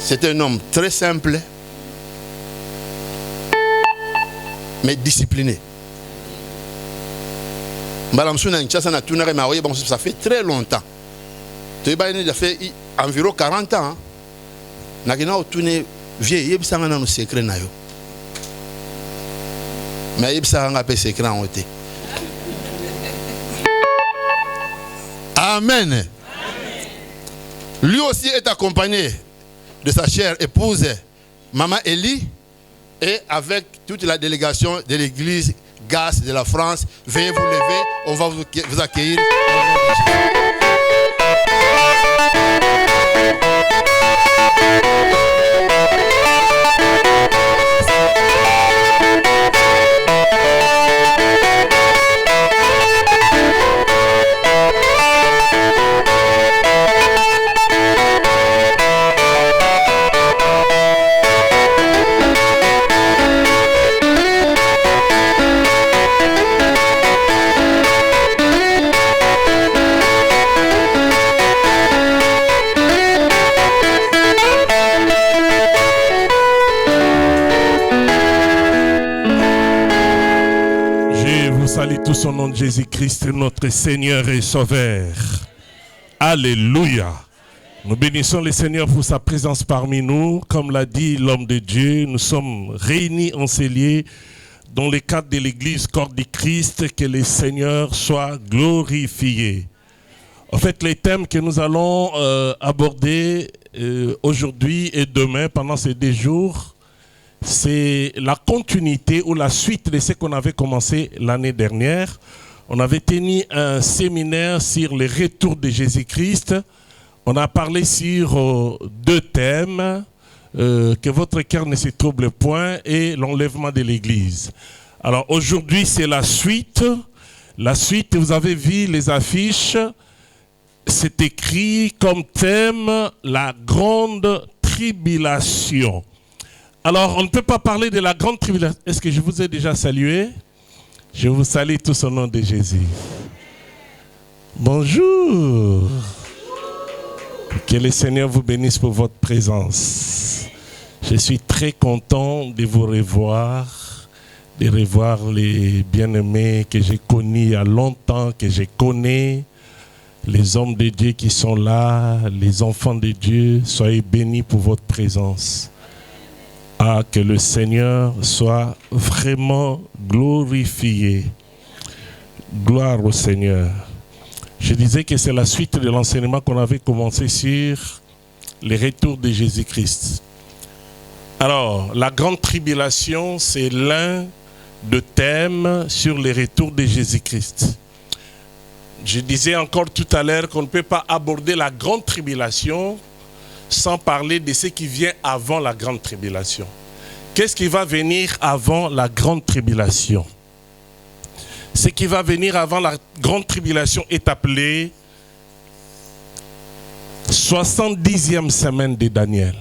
C'est un homme très simple, mais discipliné. Ça fait très longtemps. Tu as fait environ 40 ans. Vieux, il y a un secret. Mais il y a un secret en côté. Amen. Lui aussi est accompagné de sa chère épouse, Maman Elie, et avec toute la délégation de l'église GAS de la France. Veuillez vous lever, on va vous accueillir. Salut tout son nom de Jésus-Christ, notre Seigneur et Sauveur. Alléluia. Nous bénissons le Seigneur pour sa présence parmi nous. Comme l'a dit l'homme de Dieu, nous sommes réunis en ces lieux dans le cadre de l'Église Corps du Christ. Que le Seigneur soit glorifié. En fait, les thèmes que nous allons aborder aujourd'hui et demain pendant ces 2 jours, c'est la continuité ou la suite de ce qu'on avait commencé l'année dernière. On avait tenu un séminaire sur le retour de Jésus-Christ. On a parlé sur 2 thèmes, que votre cœur ne se trouble point et l'enlèvement de l'Église. Alors aujourd'hui, c'est la suite. La suite, vous avez vu les affiches, c'est écrit comme thème la grande tribulation. Alors, on ne peut pas parler de la grande tribulation. Est-ce que je vous ai déjà salué? Je vous salue tous au nom de Jésus. Bonjour. Que le Seigneur vous bénisse pour votre présence. Je suis très content de vous revoir, de revoir les bien-aimés que j'ai connus il y a longtemps, que je connais, les hommes de Dieu qui sont là, les enfants de Dieu. Soyez bénis pour votre présence. Ah, que le Seigneur soit vraiment glorifié. Gloire au Seigneur. Je disais que c'est la suite de l'enseignement qu'on avait commencé sur le retour de Jésus-Christ. Alors, la grande tribulation, c'est l'un des thèmes sur le retour de Jésus-Christ. Je disais encore tout à l'heure qu'on ne peut pas aborder la grande tribulation sans parler de ce qui vient avant la grande tribulation. Qu'est-ce qui va venir avant la grande tribulation? Ce qui va venir avant la grande tribulation est appelé 70e semaine de Daniel.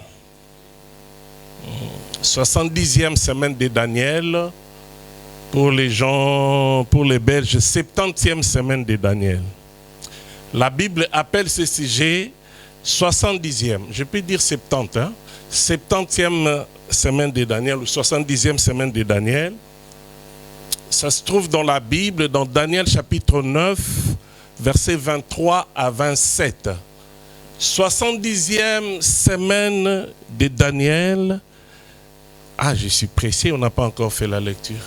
70e semaine de Daniel, pour les gens, pour les Belges, 70e semaine de Daniel. La Bible appelle ce sujet 70e, je peux dire 70, hein? 70e semaine de Daniel ou 70e semaine de Daniel. Ça se trouve dans la Bible, dans Daniel chapitre 9, versets 23 à 27. 70e semaine de Daniel. Ah, je suis pressé, on n'a pas encore fait la lecture.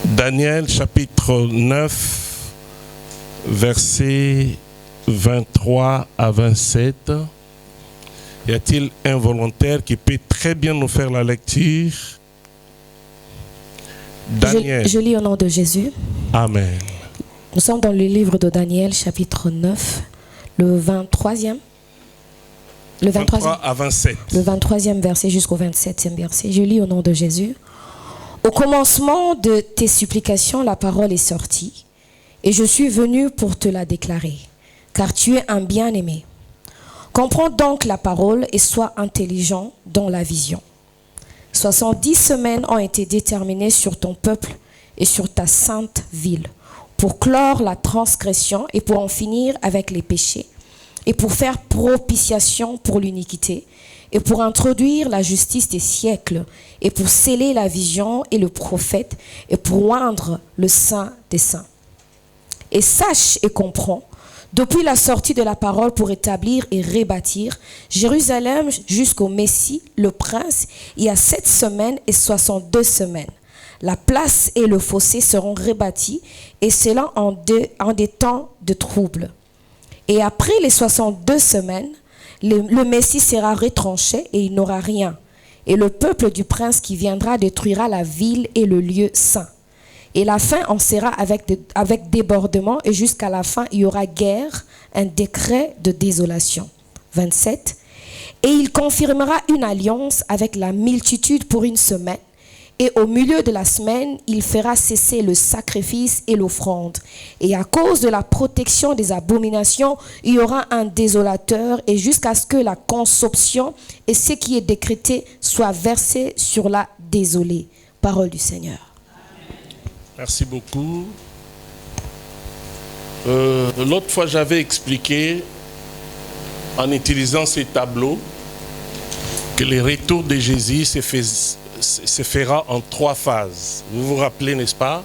Daniel chapitre 9, versets 23 à 27. Y a-t-il un volontaire qui peut très bien nous faire la lecture? Daniel. Je lis au nom de Jésus. Amen. Nous sommes dans le livre de Daniel, chapitre 9, le 23e. Le 23 à 27. Le 23e verset jusqu'au 27e verset. Je lis au nom de Jésus. Au commencement de tes supplications, la parole est sortie, et je suis venu pour te la déclarer, car tu es un bien-aimé. Comprends donc la parole et sois intelligent dans la vision. 70 semaines ont été déterminées sur ton peuple et sur ta sainte ville, pour clore la transgression et pour en finir avec les péchés et pour faire propitiation pour l'iniquité, et pour introduire la justice des siècles, et pour sceller la vision et le prophète, et pour oindre le Saint des saints. Et sache et comprends, depuis la sortie de la parole pour établir et rebâtir Jérusalem jusqu'au Messie, le Prince, il y a 7 semaines et 62 semaines. La place et le fossé seront rebâtis, et cela en des temps de trouble. Et après les 62 semaines, le Messie sera retranché et il n'aura rien. Et le peuple du prince qui viendra détruira la ville et le lieu saint. Et la fin en sera avec débordement, et jusqu'à la fin, il y aura guerre, un décret de désolation. 27. Et il confirmera une alliance avec la multitude pour 1 semaine. Et au milieu de la semaine, il fera cesser le sacrifice et l'offrande. Et à cause de la protection des abominations, il y aura un désolateur, et jusqu'à ce que la consomption et ce qui est décrété soient versés sur la désolée. Parole du Seigneur. Merci beaucoup. L'autre fois, j'avais expliqué, en utilisant ces tableaux, que le retour de Jésus se fera en 3 phases. Vous vous rappelez, n'est-ce pas?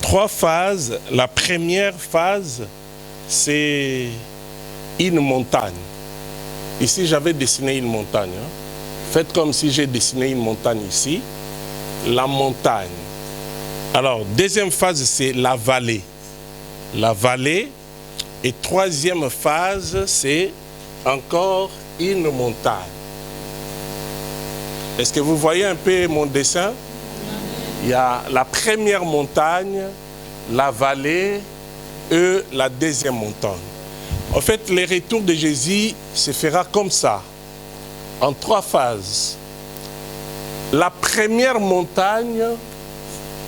3 phases. La première phase, c'est une montagne. Ici, j'avais dessiné une montagne. Faites comme si j'ai dessiné une montagne ici. La montagne. Alors, deuxième phase, c'est la vallée. La vallée. Et troisième phase, c'est encore une montagne. Est-ce que vous voyez un peu mon dessin? Il y a la première montagne, la vallée et la deuxième montagne. En fait, le retour de Jésus se fera comme ça, en 3 phases. La première montagne,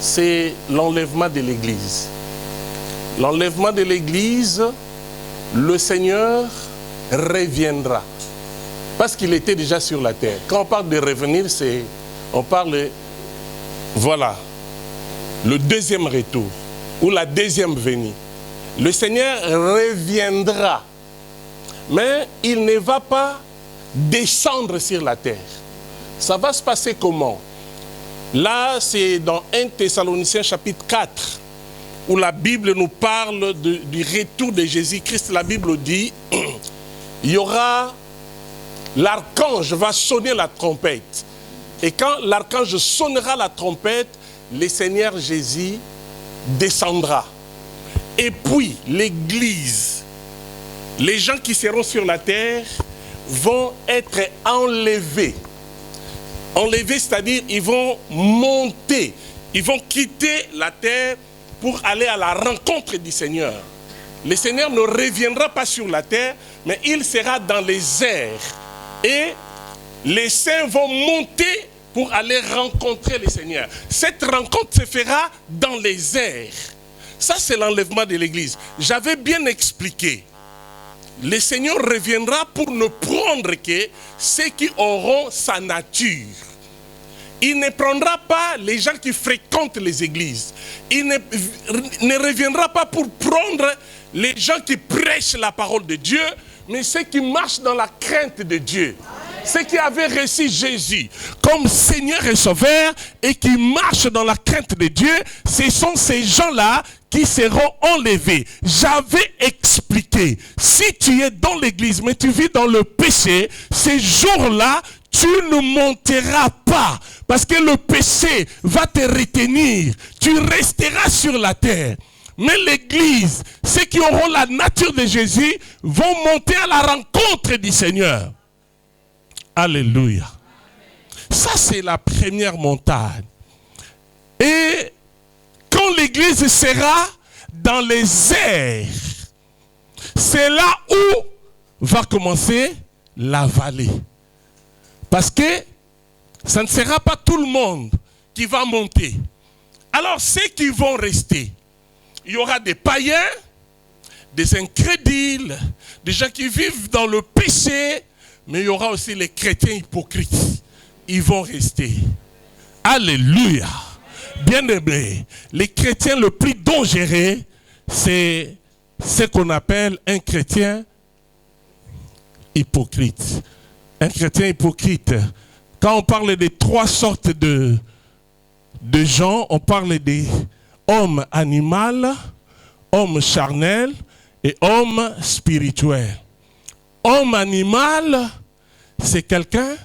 c'est l'enlèvement de l'Église. L'enlèvement de l'Église, le Seigneur reviendra. Parce qu'il était déjà sur la terre. Quand on parle de revenir, on parle, voilà, le deuxième retour, ou la deuxième venue. Le Seigneur reviendra, mais il ne va pas descendre sur la terre. Ça va se passer comment? Là, c'est dans 1 Thessaloniciens chapitre 4, où la Bible nous parle du retour de Jésus-Christ. La Bible dit, il y aura, l'archange va sonner la trompette. Et quand l'archange sonnera la trompette, le Seigneur Jésus descendra. Et puis, l'Église, les gens qui seront sur la terre vont être enlevés. Enlevés, c'est-à-dire ils vont monter, ils vont quitter la terre pour aller à la rencontre du Seigneur. Le Seigneur ne reviendra pas sur la terre, mais il sera dans les airs. Et les saints vont monter pour aller rencontrer le Seigneur. Cette rencontre se fera dans les airs. Ça, c'est l'enlèvement de l'Église. J'avais bien expliqué. Le Seigneur reviendra pour ne prendre que ceux qui auront sa nature. Il ne prendra pas les gens qui fréquentent les églises. Il ne reviendra pas pour prendre les gens qui prêchent la parole de Dieu, mais ceux qui marchent dans la crainte de Dieu. Ceux qui avaient reçu Jésus comme Seigneur et Sauveur et qui marchent dans la crainte de Dieu, ce sont ces gens-là qui seront enlevés. J'avais expliqué, si tu es dans l'église, mais tu vis dans le péché, ces jours-là, tu ne monteras pas parce que le péché va te retenir. Tu resteras sur la terre. Mais l'église, ceux qui auront la nature de Jésus, vont monter à la rencontre du Seigneur. Alléluia. Ça, c'est la première montagne. Et quand l'église sera dans les airs, c'est là où va commencer la vallée. Parce que ça ne sera pas tout le monde qui va monter. Alors ceux qui vont rester, il y aura des païens, des incrédules, des gens qui vivent dans le péché, mais il y aura aussi les chrétiens hypocrites. Ils vont rester. Alléluia. Bien-aimés, les chrétiens le plus dangereux, c'est ce qu'on appelle un chrétien hypocrite. Un chrétien hypocrite. Quand on parle des trois sortes de gens, on parle des hommes animal, hommes charnels et hommes spirituels. Homme animal, c'est quelqu'un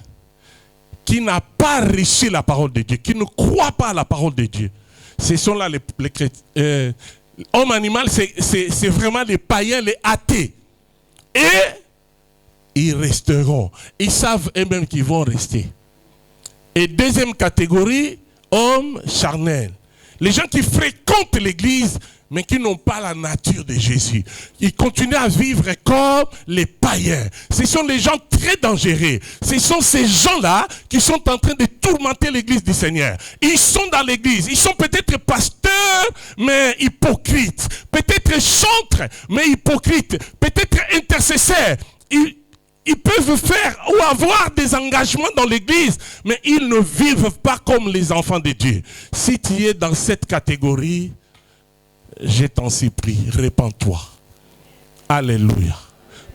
qui n'a pas reçu la parole de Dieu, qui ne croit pas à la parole de Dieu. Ce sont là les chrétiens. Homme animal, c'est vraiment les païens, les athées. Et ils resteront. Ils savent eux-mêmes qu'ils vont rester. Et deuxième catégorie, hommes charnels. Les gens qui fréquentent l'église, mais qui n'ont pas la nature de Jésus. Ils continuent à vivre comme les païens. Ce sont les gens très dangereux. Ce sont ces gens-là qui sont en train de tourmenter l'église du Seigneur. Ils sont dans l'église. Ils sont peut-être pasteurs, mais hypocrites. Peut-être chantres, mais hypocrites. Peut-être intercesseurs. Ils peuvent faire ou avoir des engagements dans l'église, mais ils ne vivent pas comme les enfants de Dieu. Si tu es dans cette catégorie, je t'en supplie, répands-toi. Alléluia.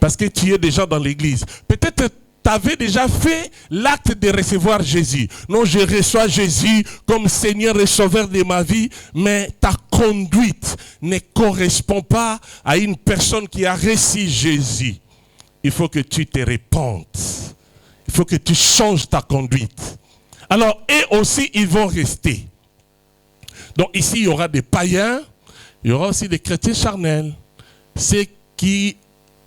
Parce que tu es déjà dans l'église. Peut-être tu avais déjà fait l'acte de recevoir Jésus. Non, je reçois Jésus comme Seigneur et Sauveur de ma vie, mais ta conduite ne correspond pas à une personne qui a reçu Jésus. Il faut que tu te répandes. Il faut que tu changes ta conduite. Alors, eux aussi, ils vont rester. Donc ici, il y aura des païens. Il y aura aussi des chrétiens charnels, ceux qui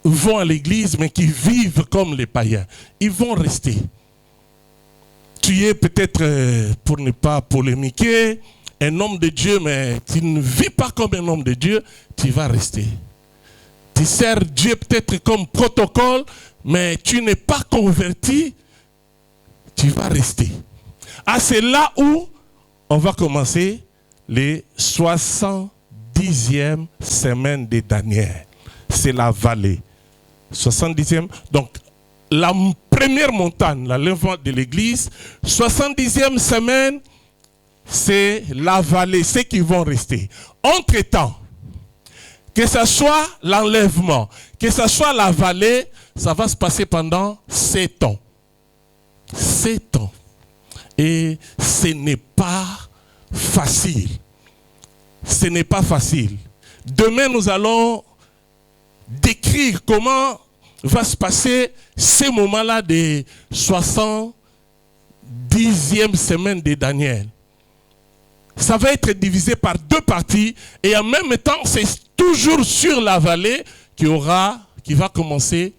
vont à l'église mais qui vivent comme les païens. Ils vont rester. Tu es peut-être, pour ne pas polémiquer, un homme de Dieu, mais tu ne vis pas comme un homme de Dieu, tu vas rester. Tu sers Dieu peut-être comme protocole, mais tu n'es pas converti, tu vas rester. Ah, c'est là où on va commencer les 70e semaine de Daniel. C'est la vallée. 70e. Donc, la première montagne, la lèvre de l'église. 70e semaine, c'est la vallée, ceux qui vont rester. Entre-temps, que ce soit l'enlèvement, que ce soit la vallée, ça va se passer pendant 7 ans. 7 ans. Et ce n'est pas facile. Ce n'est pas facile. Demain, nous allons décrire comment va se passer ces moments-là de 70e semaine de Daniel. Ça va être divisé par 2 parties et en même temps, c'est toujours sur la vallée qui va commencer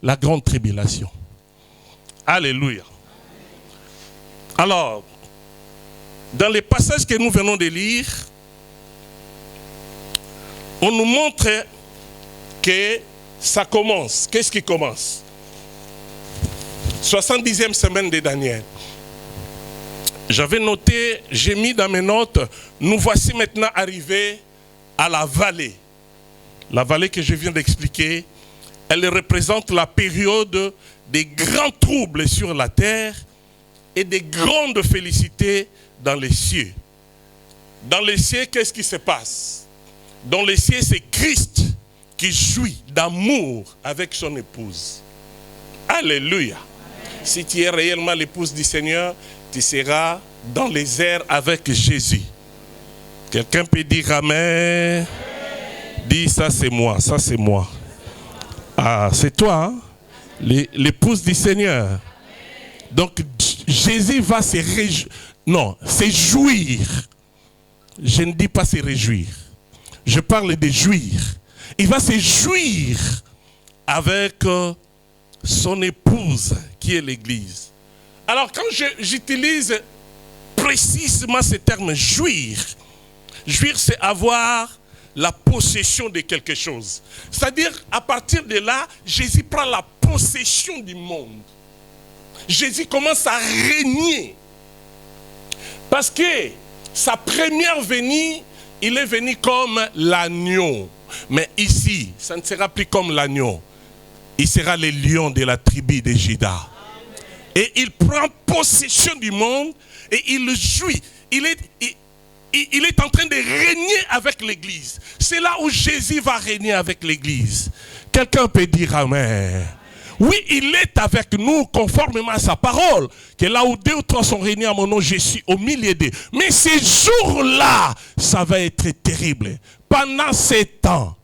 la grande tribulation. Alléluia. Alors, dans les passages que nous venons de lire, on nous montre que ça commence. Qu'est-ce qui commence? 70e semaine de Daniel. J'avais noté, j'ai mis dans mes notes, nous voici maintenant arrivés à la vallée. La vallée que je viens d'expliquer, elle représente la période des grands troubles sur la terre et des grandes félicités dans les cieux. Dans les cieux, qu'est-ce qui se passe? Dans les cieux, c'est Christ qui jouit d'amour avec son épouse. Alléluia. Si tu es réellement l'épouse du Seigneur, tu seras dans les airs avec Jésus. Quelqu'un peut dire Amen. Dis ça c'est moi, ça c'est moi. Ah, c'est toi, hein? L'épouse du Seigneur. Donc Jésus va se réjouir. Non, c'est jouir. Je ne dis pas se réjouir. Je parle de jouir. Il va se jouir avec son épouse qui est l'Église. Alors quand j'utilise précisément ce terme jouir, jouir c'est avoir la possession de quelque chose. C'est-à-dire à partir de là, Jésus prend la possession du monde. Jésus commence à régner. Parce que sa première venue, il est venu comme l'agneau. Mais ici, ça ne sera plus comme l'agneau. Il sera le lion de la tribu de Juda. Et il prend possession du monde et il jouit. Il est en train de régner avec l'Église. C'est là où Jésus va régner avec l'Église. Quelqu'un peut dire Amen. Oui, il est avec nous conformément à sa parole. Que là où 2 ou 3 sont réunis à mon nom, je suis au milieu d'eux. Mais ces jours-là, ça va être terrible. Pendant ces temps,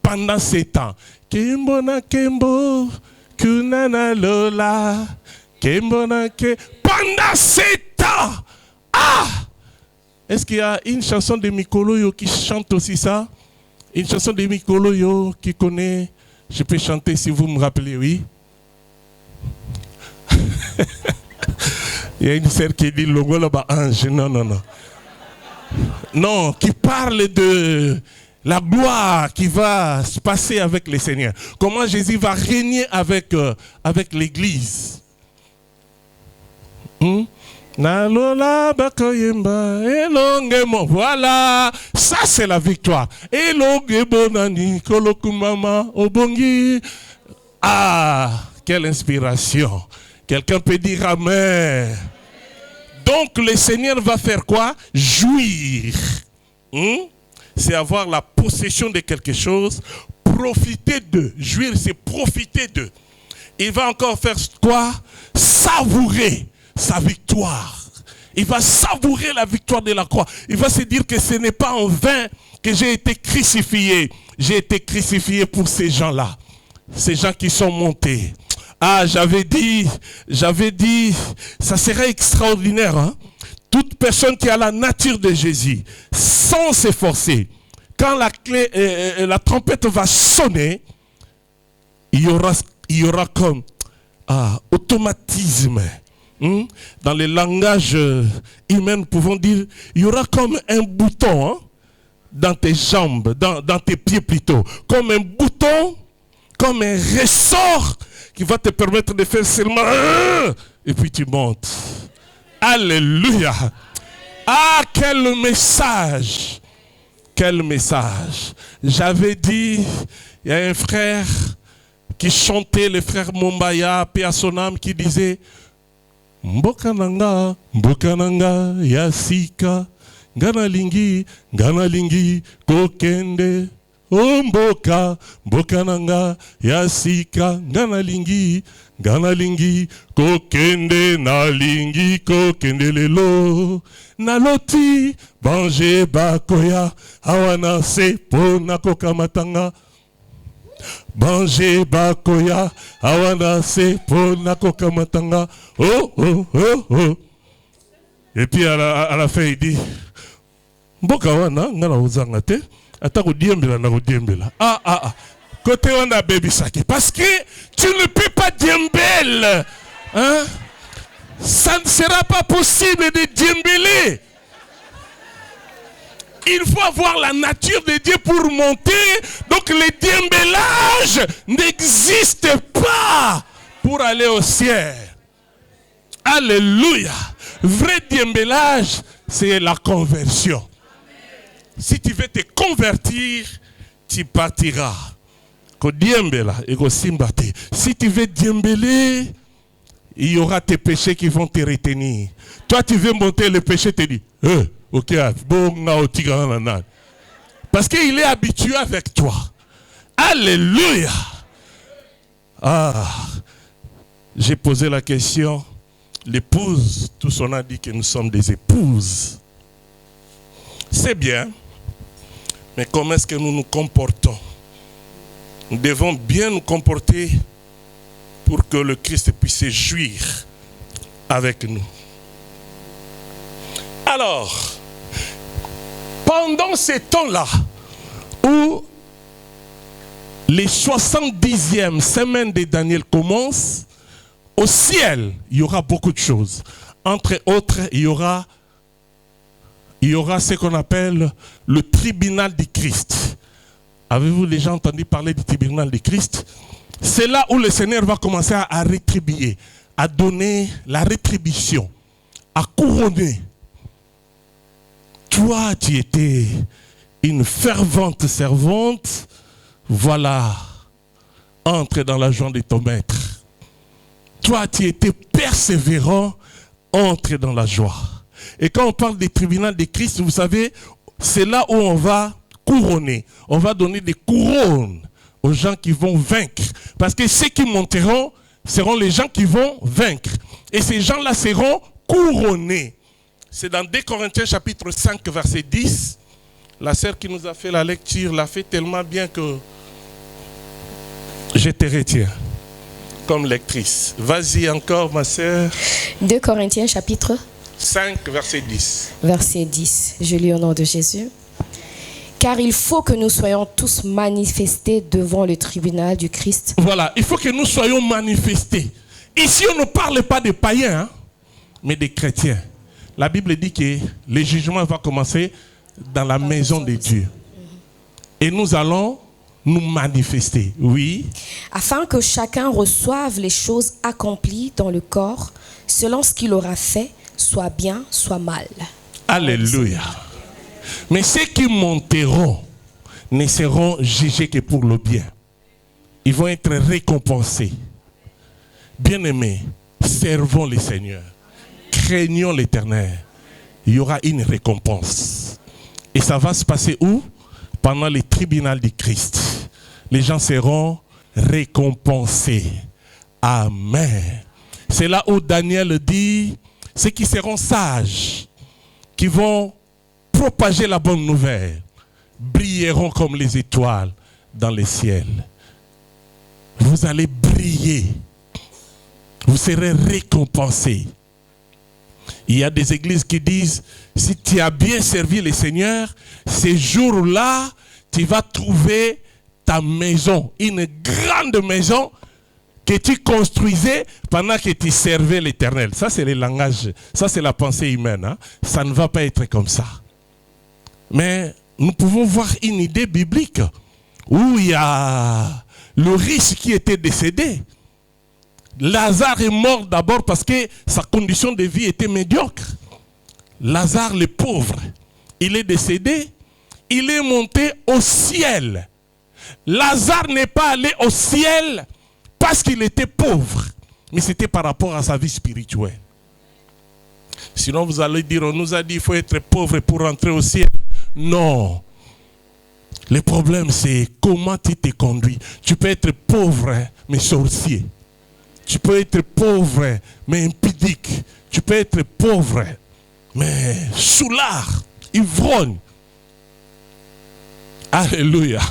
pendant ces temps, Kembo na Kembo, Kunana Lola, Kembo na Kembo, pendant ces temps, est-ce qu'il y a une chanson de Mikoloyo qui chante aussi ça? Une chanson de Mikoloyo qui connaît? Je peux chanter si vous me rappelez, oui. Il y a une sœur qui dit Logo là-bas, ange. Non, non, non. Non, qui parle de la gloire qui va se passer avec le Seigneur. Comment Jésus va régner avec l'Église. Voilà, ça c'est la victoire. Ah, quelle inspiration. Quelqu'un peut dire amen. Donc le Seigneur va faire quoi? Jouir. C'est avoir la possession de quelque chose, profiter d'eux. Jouir, c'est profiter d'eux. Il va encore faire quoi? Savourer sa victoire. Il va savourer la victoire de la croix. Il va se dire que ce n'est pas en vain que j'ai été crucifié. J'ai été crucifié pour ces gens-là. Ces gens qui sont montés. Ah, j'avais dit, ça serait extraordinaire. Hein? Toute personne qui a la nature de Jésus, sans s'efforcer, quand la trompette va sonner, il y aura comme automatisme. Dans le langage humain, nous pouvons dire, il y aura comme un bouton dans tes jambes, dans tes pieds plutôt. Comme un bouton, comme un ressort qui va te permettre de faire seulement et puis tu montes. Alléluia. Ah, quel message. Quel message. J'avais dit, il y a un frère qui chantait, le frère Mombaya, paix à son âme, qui disait Mbokananga, Mbokananga, Yasika, Ganalingi, Ganalingi, Kokende, Mboka, Mbokananga, Yasika, Ganalingi, Ganalingi, Kokende, Nalingi, Kokende lelo, Naloti, Banje Bakoya, Awana se pona kokamatanga. Banje Bakoya, Awana se pona kokamatanga. Oh, oh, oh, oh. Et puis à la fin, il dit Mboka wana, ngana uzangate, atako diembela na diembela. Côté on a baby saki. Parce que tu ne peux pas diembel. Hein? Ça ne sera pas possible de diembeler. Il faut avoir la nature de Dieu pour monter. Donc le diembelage n'existe pas pour aller au ciel. Alléluia. Vrai diembelage, c'est la conversion. Si tu veux te convertir, tu partiras. Si tu veux diembeler, il y aura tes péchés qui vont te retenir. Toi, tu veux monter, le péché te dit ok, parce qu'il est habitué avec toi. Alléluia. J'ai posé la question. L'épouse, tous on a dit que nous sommes des épouses. C'est bien. Mais comment est-ce que nous nous comportons? Nous devons bien nous comporter pour que le Christ puisse se jouir avec nous. Alors, pendant ces temps-là, où les 70e semaines de Daniel commencent, au ciel, il y aura beaucoup de choses. Entre autres, il y aura ce qu'on appelle le tribunal du Christ. Avez-vous déjà entendu parler du tribunal du Christ? C'est là où le Seigneur va commencer à rétribuer, à donner la rétribution, à couronner. Toi, tu étais une fervente servante. Voilà, entre dans la joie de ton maître. Toi, tu étais persévérant, entre dans la joie. Et quand on parle du tribunal de Christ, vous savez, c'est là où on va couronner. On va donner des couronnes aux gens qui vont vaincre. Parce que ceux qui monteront seront les gens qui vont vaincre. Et ces gens-là seront couronnés. C'est dans 2 Corinthiens chapitre 5, verset 10. La sœur qui nous a fait la lecture l'a fait tellement bien que je te retiens comme lectrice. Vas-y encore, ma sœur. 2 Corinthiens chapitre 5, verset 10. Verset 10. Je lis au nom de Jésus. Car il faut que nous soyons tous manifestés devant le tribunal du Christ. Voilà, il faut que nous soyons manifestés. Ici, on ne parle pas des païens, hein, mais des chrétiens. La Bible dit que le jugement va commencer dans la maison de Dieu. Et nous allons nous manifester, oui. Afin que chacun reçoive les choses accomplies dans le corps, selon ce qu'il aura fait, soit bien, soit mal. Alléluia. Mais ceux qui monteront ne seront jugés que pour le bien. Ils vont être récompensés. Bien-aimés, servons le Seigneur. Craignons l'Éternel. Il y aura une récompense. Et ça va se passer où? Pendant le tribunal du Christ. Les gens seront récompensés. Amen. C'est là où Daniel dit, ceux qui seront sages, qui vont propager la bonne nouvelle, brilleront comme les étoiles dans le ciel. Vous allez briller. Vous serez récompensés. Il y a des églises qui disent, si tu as bien servi le Seigneur, ces jours-là, tu vas trouver ta maison, une grande maison que tu construisais pendant que tu servais l'Éternel. Ça, c'est le langage, ça, c'est la pensée humaine. Hein? Ça ne va pas être comme ça. Mais nous pouvons voir une idée biblique où il y a le riche qui était décédé. Lazare est mort d'abord parce que sa condition de vie était médiocre. Lazare, le pauvre, il est décédé, il est monté au ciel. Lazare n'est pas allé au ciel parce qu'il était pauvre, mais c'était par rapport à sa vie spirituelle. Sinon vous allez dire, on nous a dit qu'il faut être pauvre pour rentrer au ciel. Non. Le problème c'est comment tu te conduis. Tu peux être pauvre mais sorcier. Tu peux être pauvre mais impudique. Tu peux être pauvre mais soulard, ivrogne. Alléluia.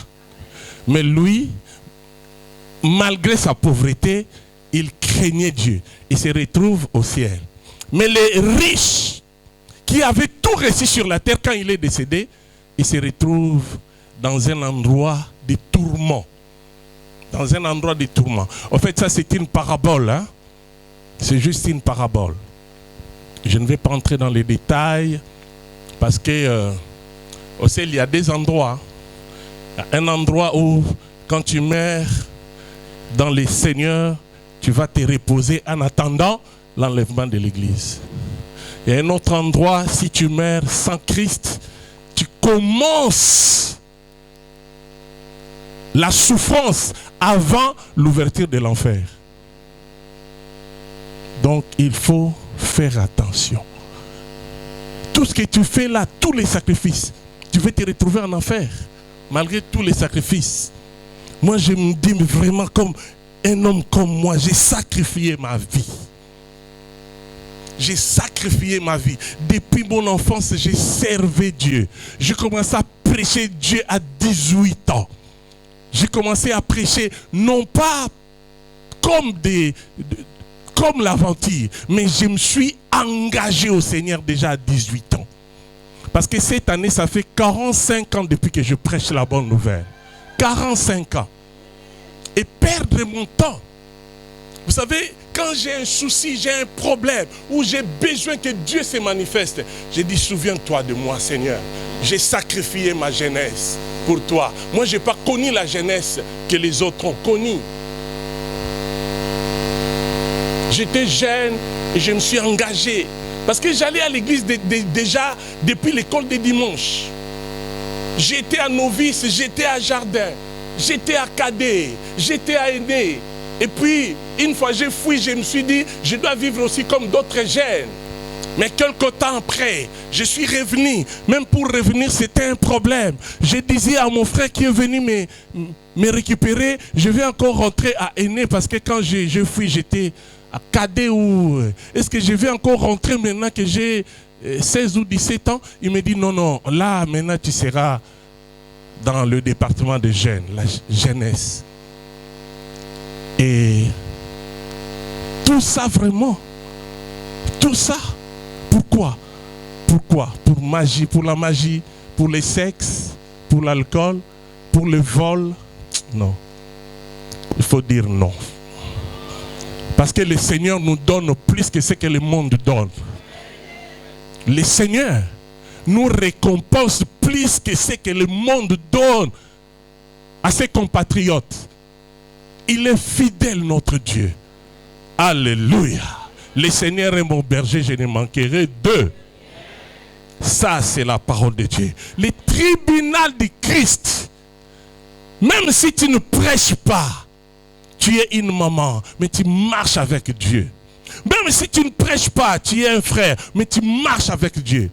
Mais lui, malgré sa pauvreté, il craignait Dieu. Il se retrouve au ciel. Mais les riches qui avaient tout réussi sur la terre, quand il est décédé, il se retrouve dans un endroit de tourment. Dans un endroit de tourment. En fait, ça c'est une parabole. Hein? C'est juste une parabole. Je ne vais pas entrer dans les détails parce que au ciel, il y a des endroits. Un endroit où, quand tu meurs dans le Seigneur, tu vas te reposer en attendant l'enlèvement de l'église. Il y a un autre endroit, si tu meurs sans Christ, tu commences la souffrance avant l'ouverture de l'enfer. Donc, il faut faire attention. Tout ce que tu fais là, tous les sacrifices, tu vas te retrouver en enfer. Malgré tous les sacrifices. Moi, je me dis vraiment comme un homme comme moi, j'ai sacrifié ma vie. J'ai sacrifié ma vie. Depuis mon enfance, j'ai servi Dieu. J'ai commencé à prêcher Dieu à 18 ans. J'ai commencé à prêcher non pas comme l'aventure, mais je me suis engagé au Seigneur déjà à 18 ans. Parce que cette année, ça fait 45 ans depuis que je prêche la bonne nouvelle. 45 ans. Et perdre mon temps. Vous savez, quand j'ai un souci, j'ai un problème, ou j'ai besoin que Dieu se manifeste, je dis, souviens-toi de moi, Seigneur. J'ai sacrifié ma jeunesse pour toi. Moi, je n'ai pas connu la jeunesse que les autres ont connue. J'étais jeune et je me suis engagé. Parce que j'allais à l'église déjà depuis l'école des dimanches. J'étais à novice, j'étais à jardin, j'étais à cadet, j'étais à aîné. Et puis, une fois j'ai fui, je me suis dit, je dois vivre aussi comme d'autres jeunes. Mais quelque temps après, je suis revenu. Même pour revenir, c'était un problème. Je disais à mon frère qui est venu me récupérer, je vais encore rentrer à Aîné parce que quand je fui, j'étais à Cadet ou... Est-ce que je vais encore rentrer maintenant que j'ai 16 ou 17 ans? Il me dit non, non, là maintenant tu seras dans le département de jeunes, la jeunesse. Et tout ça vraiment, tout ça, pourquoi? Pourquoi? Pour magie, pour la magie, pour le sexe, pour l'alcool, pour le vol? Non. Il faut dire non. Parce que le Seigneur nous donne plus que ce que le monde donne. Le Seigneur nous récompense plus que ce que le monde donne à ses compatriotes. Il est fidèle, notre Dieu. Alléluia. Le Seigneur est mon berger, je ne manquerai d'eux. Ça, c'est la parole de Dieu. Le tribunal du Christ. Même si tu ne prêches pas, tu es une maman, mais tu marches avec Dieu. Même si tu ne prêches pas, tu es un frère, mais tu marches avec Dieu.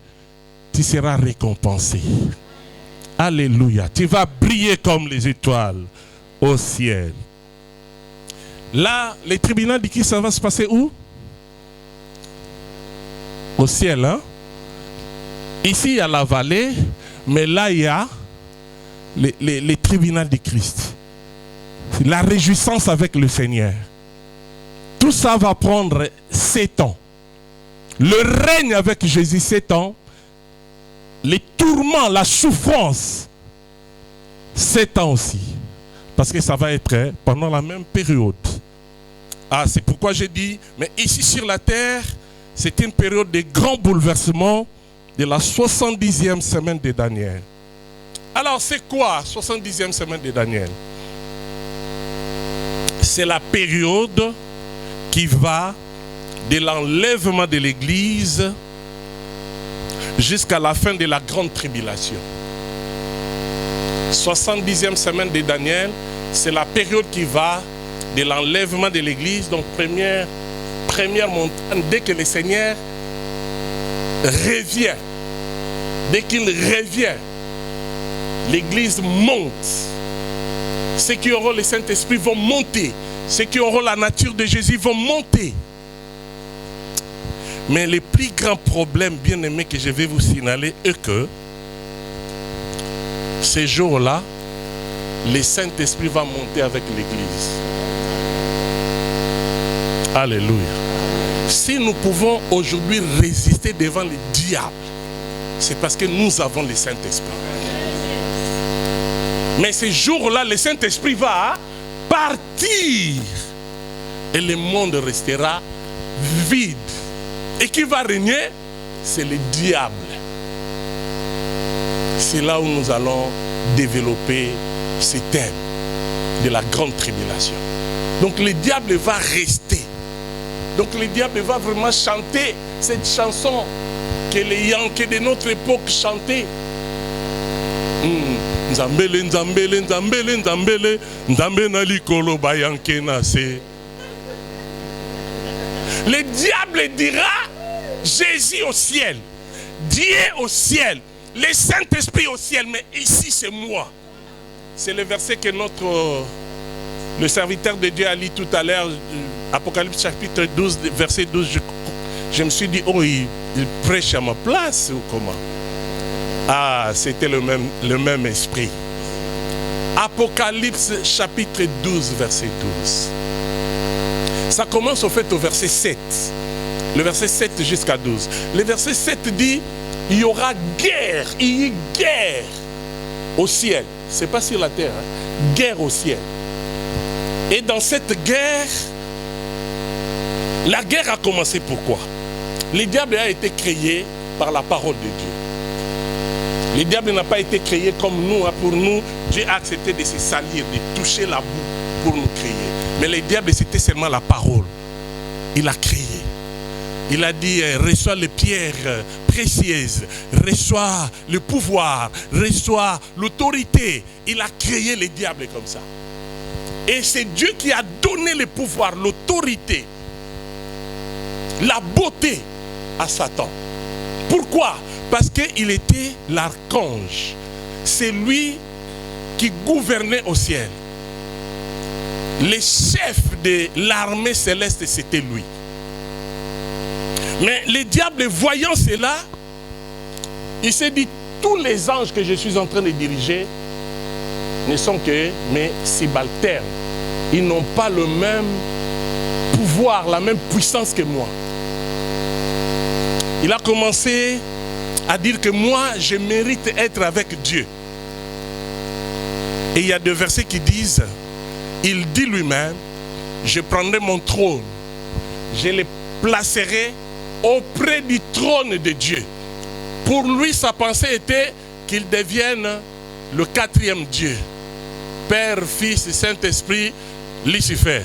Tu seras récompensé. Alléluia. Tu vas briller comme les étoiles au ciel. Là, le tribunal du Christ, ça va se passer où? Au ciel, hein? Ici, il y a la vallée, mais là, il y a les tribunaux du Christ. La réjouissance avec le Seigneur. Tout ça va prendre 7 ans. Le règne avec Jésus, 7 ans. Les tourments, la souffrance, 7 ans aussi. Parce que ça va être pendant la même période. Ah, c'est pourquoi j'ai dit, mais ici sur la terre, c'est une période de grand bouleversement de la 70e semaine de Daniel. Alors, c'est quoi 70e semaine de Daniel? C'est la période qui va de l'enlèvement de l'Église jusqu'à la fin de la grande tribulation. 70e semaine de Daniel, c'est la période qui va de l'enlèvement de l'Église. Donc, première montagne, dès que le Seigneur revient, dès qu'il revient, l'Église monte. Ceux qui auront le Saint-Esprit vont monter. Ceux qui auront la nature de Jésus vont monter. Mais le plus grand problème, bien aimé, que je vais vous signaler est que ces jours-là, le Saint-Esprit va monter avec l'Église. Alléluia. Si nous pouvons aujourd'hui résister devant le diable, c'est parce que nous avons le Saint-Esprit. Mais ces jours-là, le Saint-Esprit va partir et le monde restera vide. Et qui va régner? C'est le diable. C'est là où nous allons développer ce thème de la grande tribulation. Donc le diable va rester. Donc le diable va vraiment chanter cette chanson que les Yankees de notre époque chantaient. Nzambele, Nzambele, Nzambele, Nzambele, Nzambele na likolo ba Yankees na se. Le diable dira Jésus au ciel, Dieu au ciel, le Saint-Esprit au ciel, mais ici c'est moi. C'est le verset que le serviteur de Dieu a lu tout à l'heure, Apocalypse chapitre 12, verset 12. Je me suis dit, oh, il prêche à ma place ou comment? Ah, c'était le même esprit. Apocalypse chapitre 12, verset 12. Ça commence au fait au verset 7. Le verset 7 jusqu'à 12. Le verset 7 dit, il y aura guerre, il y a guerre au ciel. Ce n'est pas sur la terre, hein? Guerre au ciel. Et dans cette guerre, la guerre a commencé pourquoi? Le diable a été créé par la parole de Dieu. Le diable n'a pas été créé comme nous. Hein. Pour nous, Dieu a accepté de se salir, de toucher la boue pour nous créer. Mais le diable, c'était seulement la parole. Il a créé. Il a dit, reçois les pierres précieuses, reçois le pouvoir, reçois l'autorité. Il a créé le diable comme ça. Et c'est Dieu qui a donné le pouvoir, l'autorité, la beauté à Satan. Pourquoi? Parce qu'il était l'archange. C'est lui qui gouvernait au ciel. Le chef de l'armée céleste, c'était lui. Mais le diable, voyant cela, il s'est dit, tous les anges que je suis en train de diriger ne sont que mes subalternes. Ils n'ont pas le même pouvoir, la même puissance que moi. Il a commencé à dire que moi, je mérite d'être avec Dieu. Et il y a des versets qui disent, il dit lui-même, je prendrai mon trône, je le placerai auprès du trône de Dieu. Pour lui, sa pensée était qu'il devienne le quatrième Dieu. Père, Fils et Saint-Esprit, Lucifer.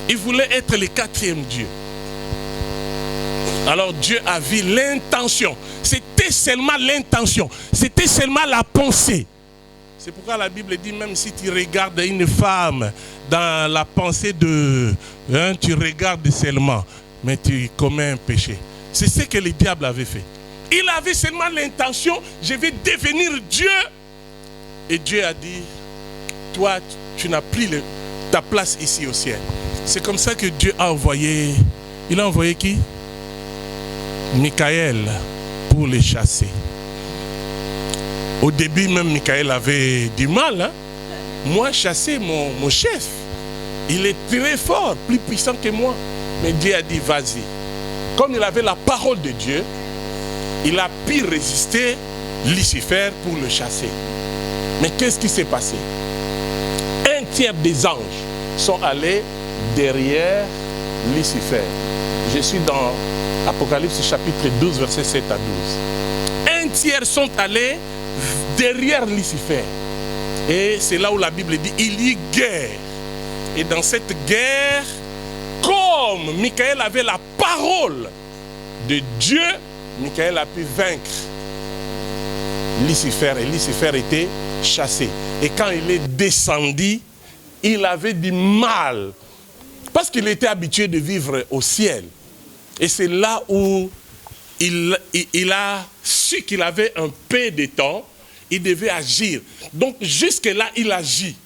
Il voulait être le quatrième Dieu. Alors Dieu a vu l'intention. C'était seulement l'intention. C'était seulement la pensée. C'est pourquoi la Bible dit, même si tu regardes une femme dans la pensée de... tu regardes seulement, mais tu commets un péché. C'est ce que le diable avait fait. Il avait seulement l'intention, je vais devenir Dieu. Et Dieu a dit, toi, tu n'as plus ta place ici au ciel. C'est comme ça que Dieu a envoyé... Il a envoyé qui? Michael pour les chasser. Au début, même Michael avait du mal. Hein? Moi, chasser mon chef. Il est très fort, plus puissant que moi. Mais Dieu a dit, vas-y. Comme il avait la parole de Dieu, il a pu résister Lucifer pour le chasser. Mais qu'est-ce qui s'est passé? Un tiers des anges sont allés derrière Lucifer. Je suis dans Apocalypse chapitre 12, versets 7 à 12. Un tiers sont allés derrière Lucifer. Et c'est là où la Bible dit, il y a guerre. Et dans cette guerre, comme Michael avait la parole de Dieu, Michael a pu vaincre Lucifer. Et Lucifer était chassé. Et quand il est descendu, il avait du mal. Parce qu'il était habitué de vivre au ciel. Et c'est là où il a su qu'il avait un peu de temps, il devait agir. Donc jusque-là, il agit.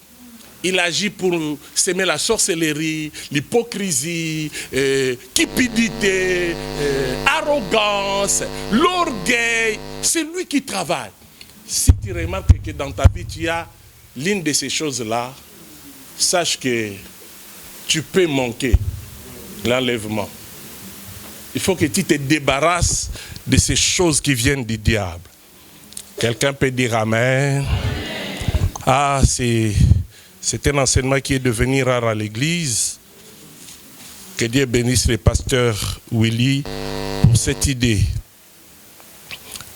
Il agit pour s'aimer la sorcellerie, l'hypocrisie, cupidité, arrogance, l'orgueil. C'est lui qui travaille. Si tu remarques que dans ta vie, tu as l'une de ces choses-là, sache que tu peux manquer l'enlèvement. Il faut que tu te débarrasses de ces choses qui viennent du diable. Quelqu'un peut dire Amen. Ah, c'est un enseignement qui est devenu rare à l'église. Que Dieu bénisse le pasteur Willy pour cette idée.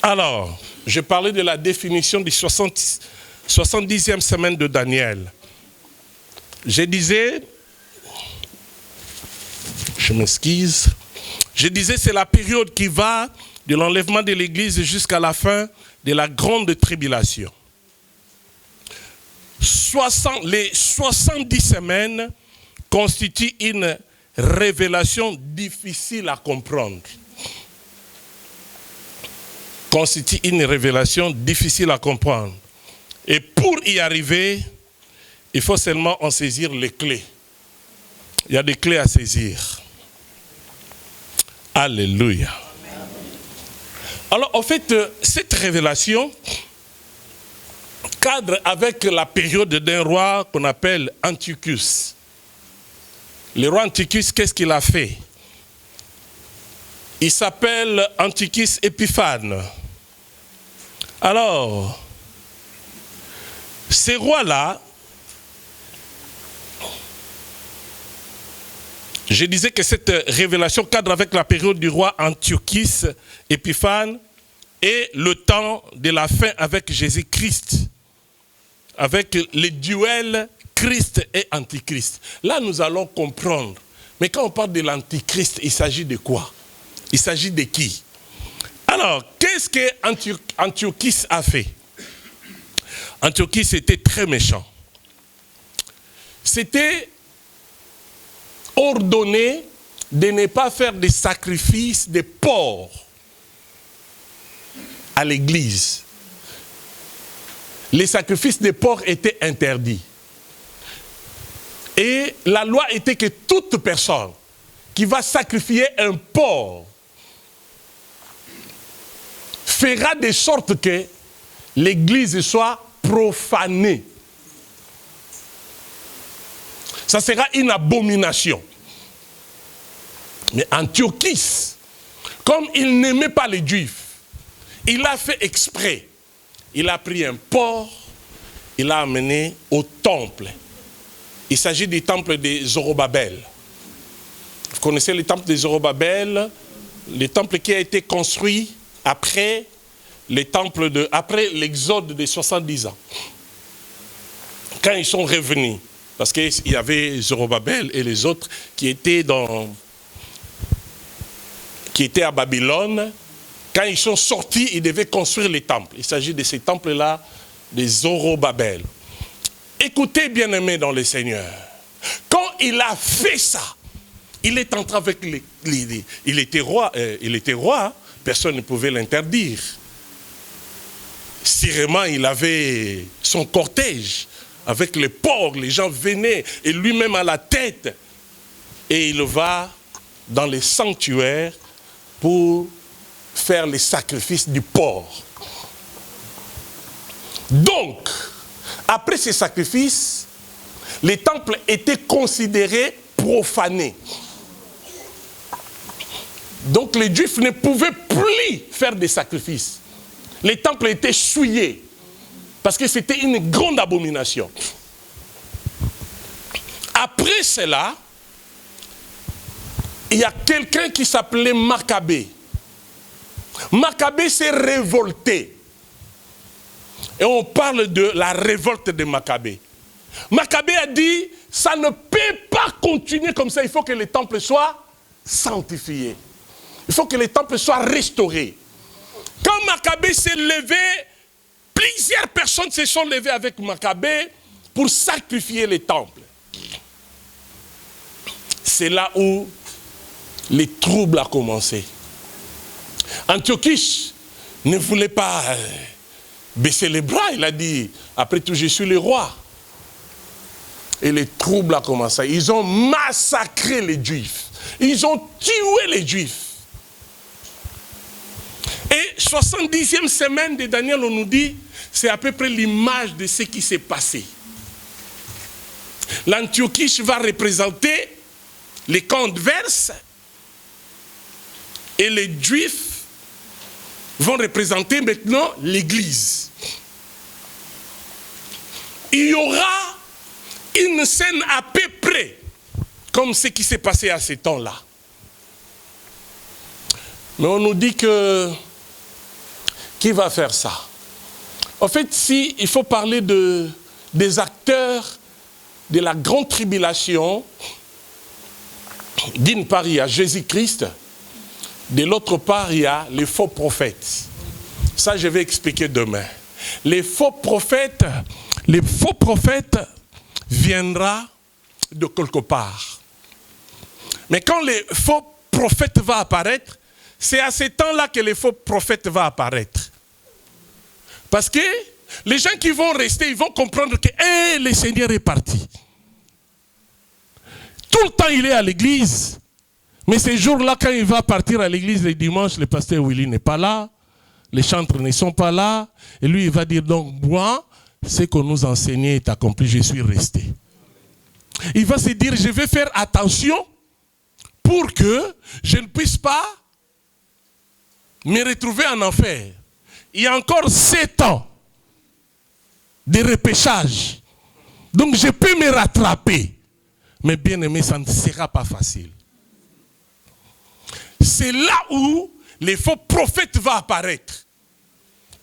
Alors, je parlais de la définition du 70e semaine de Daniel. Je disais, je m'excuse, je disais c'est la période qui va de l'enlèvement de l'église jusqu'à la fin de la grande tribulation. Les 70 semaines constituent une révélation difficile à comprendre. Constitue une révélation difficile à comprendre. Et pour y arriver, il faut seulement en saisir les clés. Il y a des clés à saisir. Alléluia. Alors, en fait, cette révélation cadre avec la période d'un roi qu'on appelle Antiochus. Le roi Antiochus, qu'est-ce qu'il a fait? Il s'appelle Antiochus Épiphane. Alors, ces rois-là, je disais que cette révélation cadre avec la période du roi Antiochus Épiphane et le temps de la fin avec Jésus-Christ, avec les duels Christ et Antichrist. Là, nous allons comprendre. Mais quand on parle de l'Antichrist, il s'agit de quoi? Il s'agit de qui? Alors, qu'est-ce que Antiochus a fait? Antiochus était très méchant. C'était ordonné de ne pas faire des sacrifices de porc à l'église. Les sacrifices de porc étaient interdits. Et la loi était que toute personne qui va sacrifier un porc fera de sorte que l'église soit profanée. Ça sera une abomination. Mais Antiochus, comme il n'aimait pas les Juifs, il a fait exprès. Il a pris un porc, il l'a amené au temple. Il s'agit du temple de Zorobabel. Vous connaissez le temple de Zorobabel, le temple qui a été construit après après l'exode de 70 ans. Quand ils sont revenus, parce qu'il y avait Zorobabel et les autres qui étaient à Babylone. Quand ils sont sortis, ils devaient construire les temples. Il s'agit de ces temples-là, de Zorobabel. Écoutez, bien-aimés dans le Seigneur, quand il a fait ça, il est entré avec il était roi, personne ne pouvait l'interdire. Sûrement, il avait son cortège avec les porcs, les gens venaient, et lui-même à la tête. Et il va dans les sanctuaires pour faire les sacrifices du porc. Donc, après ces sacrifices, les temples étaient considérés profanés. Donc les Juifs ne pouvaient plus faire des sacrifices. Les temples étaient souillés parce que c'était une grande abomination. Après cela, il y a quelqu'un qui s'appelait Maccabée. Maccabée s'est révolté. Et on parle de la révolte de Maccabée. Maccabée a dit, ça ne peut pas continuer comme ça, il faut que les temples soient sanctifiés. Il faut que les temples soient restaurés. Quand Maccabée s'est levé, plusieurs personnes se sont levées avec Maccabée pour sacrifier les temples. C'est là où les troubles ont commencé. Antiochus ne voulait pas baisser les bras. Il a dit, après tout, je suis le roi. Et les troubles ont commencé. Ils ont massacré les Juifs. Ils ont tué les Juifs. Et 70e semaine de Daniel, on nous dit, c'est à peu près l'image de ce qui s'est passé. L'Antiochus va représenter les camps adverses et les Juifs vont représenter maintenant l'Église. Il y aura une scène à peu près comme ce qui s'est passé à ce temps-là. Mais on nous dit que qui va faire ça? En fait, si il faut parler des acteurs de la grande tribulation, d'une part, il y a Jésus-Christ, de l'autre part, il y a les faux prophètes. Ça, je vais expliquer demain. Les faux prophètes viendront de quelque part. Mais quand les faux prophètes vont apparaître, c'est à ce temps-là que les faux prophètes vont apparaître. Parce que les gens qui vont rester, ils vont comprendre que le Seigneur est parti. Tout le temps, il est à l'église. Mais ces jours-là, quand il va partir à l'église les dimanches, le pasteur Willy n'est pas là. Les chantres ne sont pas là. Et lui, il va dire, donc, moi, ce qu'on nous enseignait est accompli, je suis resté. Il va se dire, je vais faire attention pour que je ne puisse pas me retrouver en enfer. Il y a encore 7 ans de repêchage. Donc je peux me rattraper. Mais bien aimé, ça ne sera pas facile. C'est là où les faux prophètes vont apparaître.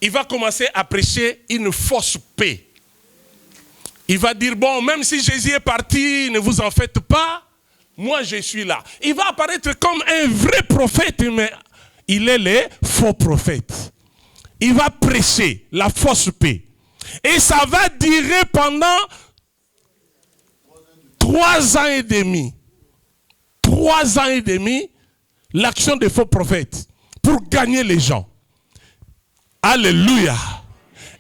Il va commencer à prêcher une fausse paix. Il va dire, bon, même si Jésus est parti, ne vous en faites pas, moi je suis là. Il va apparaître comme un vrai prophète, mais il est le faux prophète. Il va prêcher la fausse paix. Et ça va durer pendant 3 ans et demi. 3 3 ans et demi l'action des faux prophètes pour gagner les gens. Alléluia.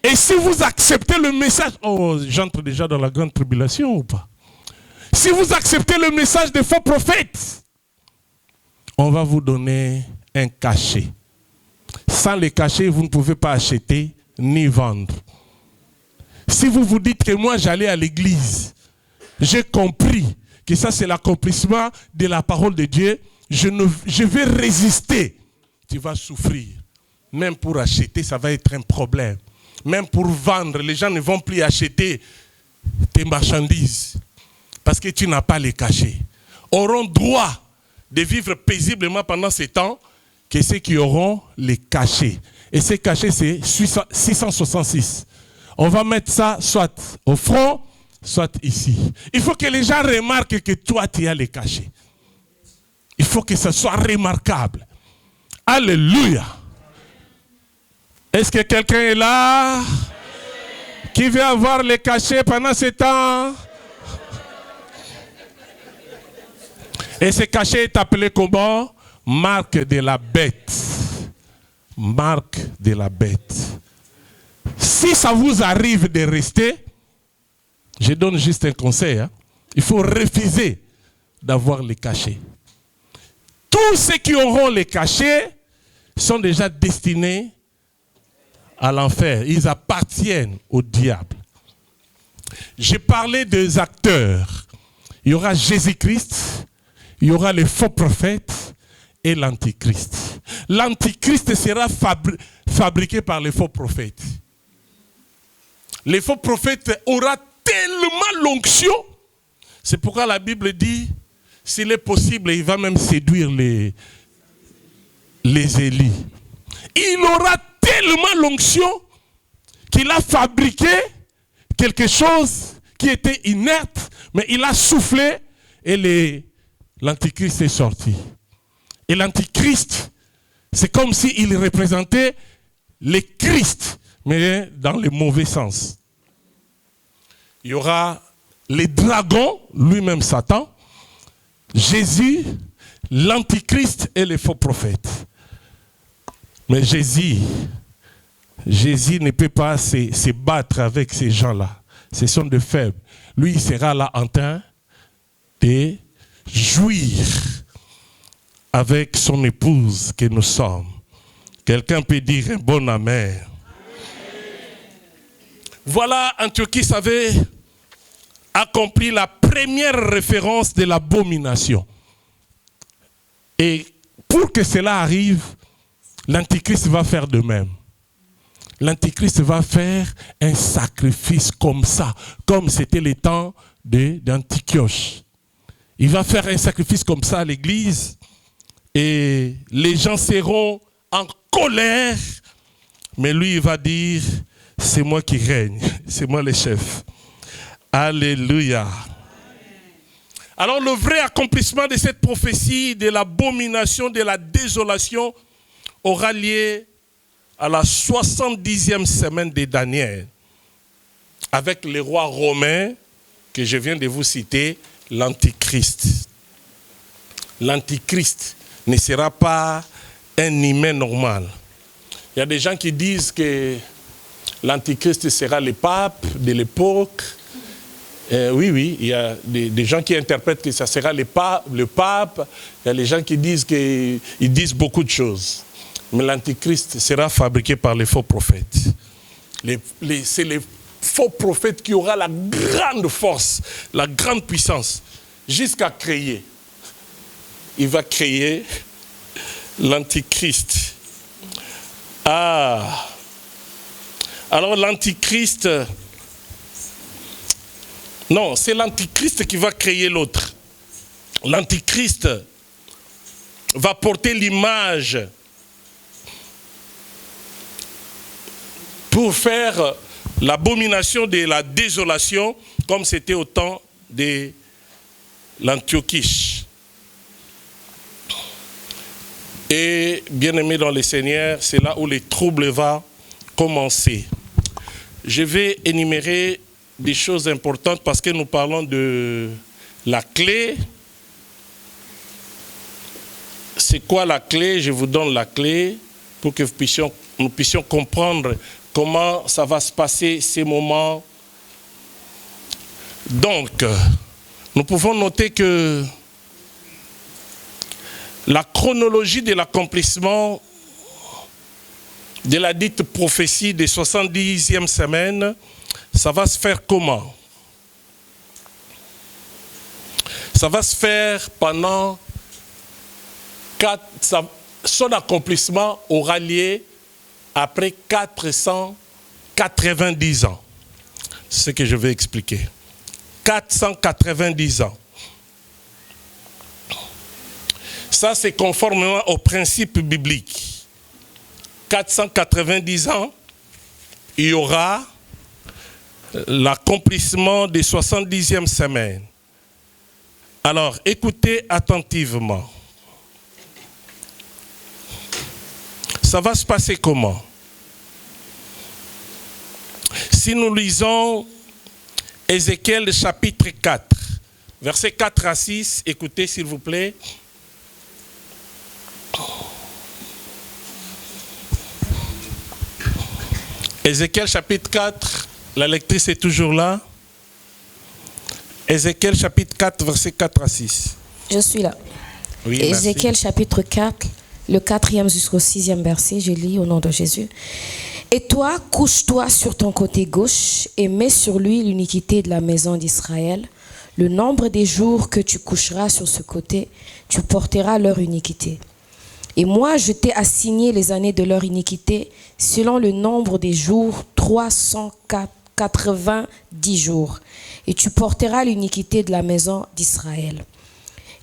Et si vous acceptez le message, oh, j'entre déjà dans la grande tribulation ou pas? Si vous acceptez le message des faux prophètes, on va vous donner un cachet. Sans les cachets, vous ne pouvez pas acheter ni vendre. Si vous vous dites que moi j'allais à l'église, j'ai compris que ça c'est l'accomplissement de la parole de Dieu, je vais résister. Tu vas souffrir. Même pour acheter, ça va être un problème. Même pour vendre, les gens ne vont plus acheter tes marchandises parce que tu n'as pas les cachets. Auront droit de vivre paisiblement pendant ces temps que ceux qui auront les cachets. Et ces cachets, c'est 666. On va mettre ça soit au front, soit ici. Il faut que les gens remarquent que toi, tu as les cachets. Il faut que ce soit remarquable. Alléluia. Est-ce que quelqu'un est là qui veut avoir les cachets pendant ce temps? Et ce cachet est appelé comment? Marque de la bête. Marque de la bête. Si ça vous arrive de rester, je donne juste un conseil. Hein? Il faut refuser d'avoir les cachets. Tous ceux qui auront les cachets sont déjà destinés à l'enfer. Ils appartiennent au diable. J'ai parlé des acteurs. Il y aura Jésus-Christ, il y aura les faux prophètes et l'antichrist. L'antichrist sera fabriqué par les faux prophètes. Les faux prophètes auront tellement l'onction. C'est pourquoi la Bible dit, s'il est possible, il va même séduire les Élis. Il aura tellement l'onction qu'il a fabriqué quelque chose qui était inerte, mais il a soufflé et l'antichrist est sorti. Et l'antichrist, c'est comme s'il représentait le Christ, mais dans le mauvais sens. Il y aura les dragons, lui-même Satan, Jésus, l'antichrist et les faux prophètes. Mais Jésus ne peut pas se battre avec ces gens-là. Ce sont des faibles. Lui, il sera là en train de jouir avec son épouse que nous sommes. Quelqu'un peut dire un bon amen. Voilà, Antiochus avait accompli la première référence de l'abomination. Et pour que cela arrive, l'antichrist va faire de même. L'antichrist va faire un sacrifice comme ça, comme c'était le temps d'Antioche. Il va faire un sacrifice comme ça à l'église et les gens seront en colère, mais lui il va dire, c'est moi qui règne, c'est moi le chef. Alléluia. Alors le vrai accomplissement de cette prophétie de l'abomination, de la désolation aura lieu à la 70e semaine de Daniel avec le roi romain que je viens de vous citer, l'antichrist. L'antichrist ne sera pas un humain normal. Il y a des gens qui disent que l'antichrist sera le pape de l'époque. Oui, il y a des gens qui interprètent que ça sera le pape. Il y a des gens qui disent qu'ils disent beaucoup de choses. Mais l'antichrist sera fabriqué par les faux prophètes. C'est les faux prophètes qui aura la grande force, la grande puissance, jusqu'à créer. Il va créer l'antichrist. Ah. Alors l'antichrist, non, c'est l'antichrist qui va créer l'autre. L'antichrist va porter l'image pour faire l'abomination de la désolation, comme c'était au temps de l'Antiochie. Et bien aimé dans le Seigneur, c'est là où les troubles vont commencer. Je vais énumérer des choses importantes parce que nous parlons de la clé c'est quoi la clé? Je vous donne la clé pour que nous puissions comprendre comment ça va se passer ces moments. Donc, nous pouvons noter que la chronologie de l'accomplissement de la dite prophétie des 70e semaines, ça va se faire comment? Ça va se faire pendant son accomplissement aura lieu après 490 ans. C'est ce que je vais expliquer. 490 ans. Ça, c'est conformément au principe biblique. 490 ans, il y aura l'accomplissement des 70e semaines. Alors, écoutez attentivement. Ça va se passer comment? Si nous lisons Ézéchiel chapitre 4, versets 4 à 6, écoutez s'il vous plaît. Ézéchiel chapitre 4, la lectrice est toujours là. Ézéchiel chapitre 4, versets 4 à 6. Je suis là. Oui, Ézéchiel chapitre 4, le 4e jusqu'au 6e verset, je lis au nom de Jésus. Et toi, couche-toi sur ton côté gauche et mets sur lui l'iniquité de la maison d'Israël. Le nombre des jours que tu coucheras sur ce côté, tu porteras leur iniquité. Et moi, je t'ai assigné les années de leur iniquité selon le nombre des jours, 390 jours. Et tu porteras l'iniquité de la maison d'Israël.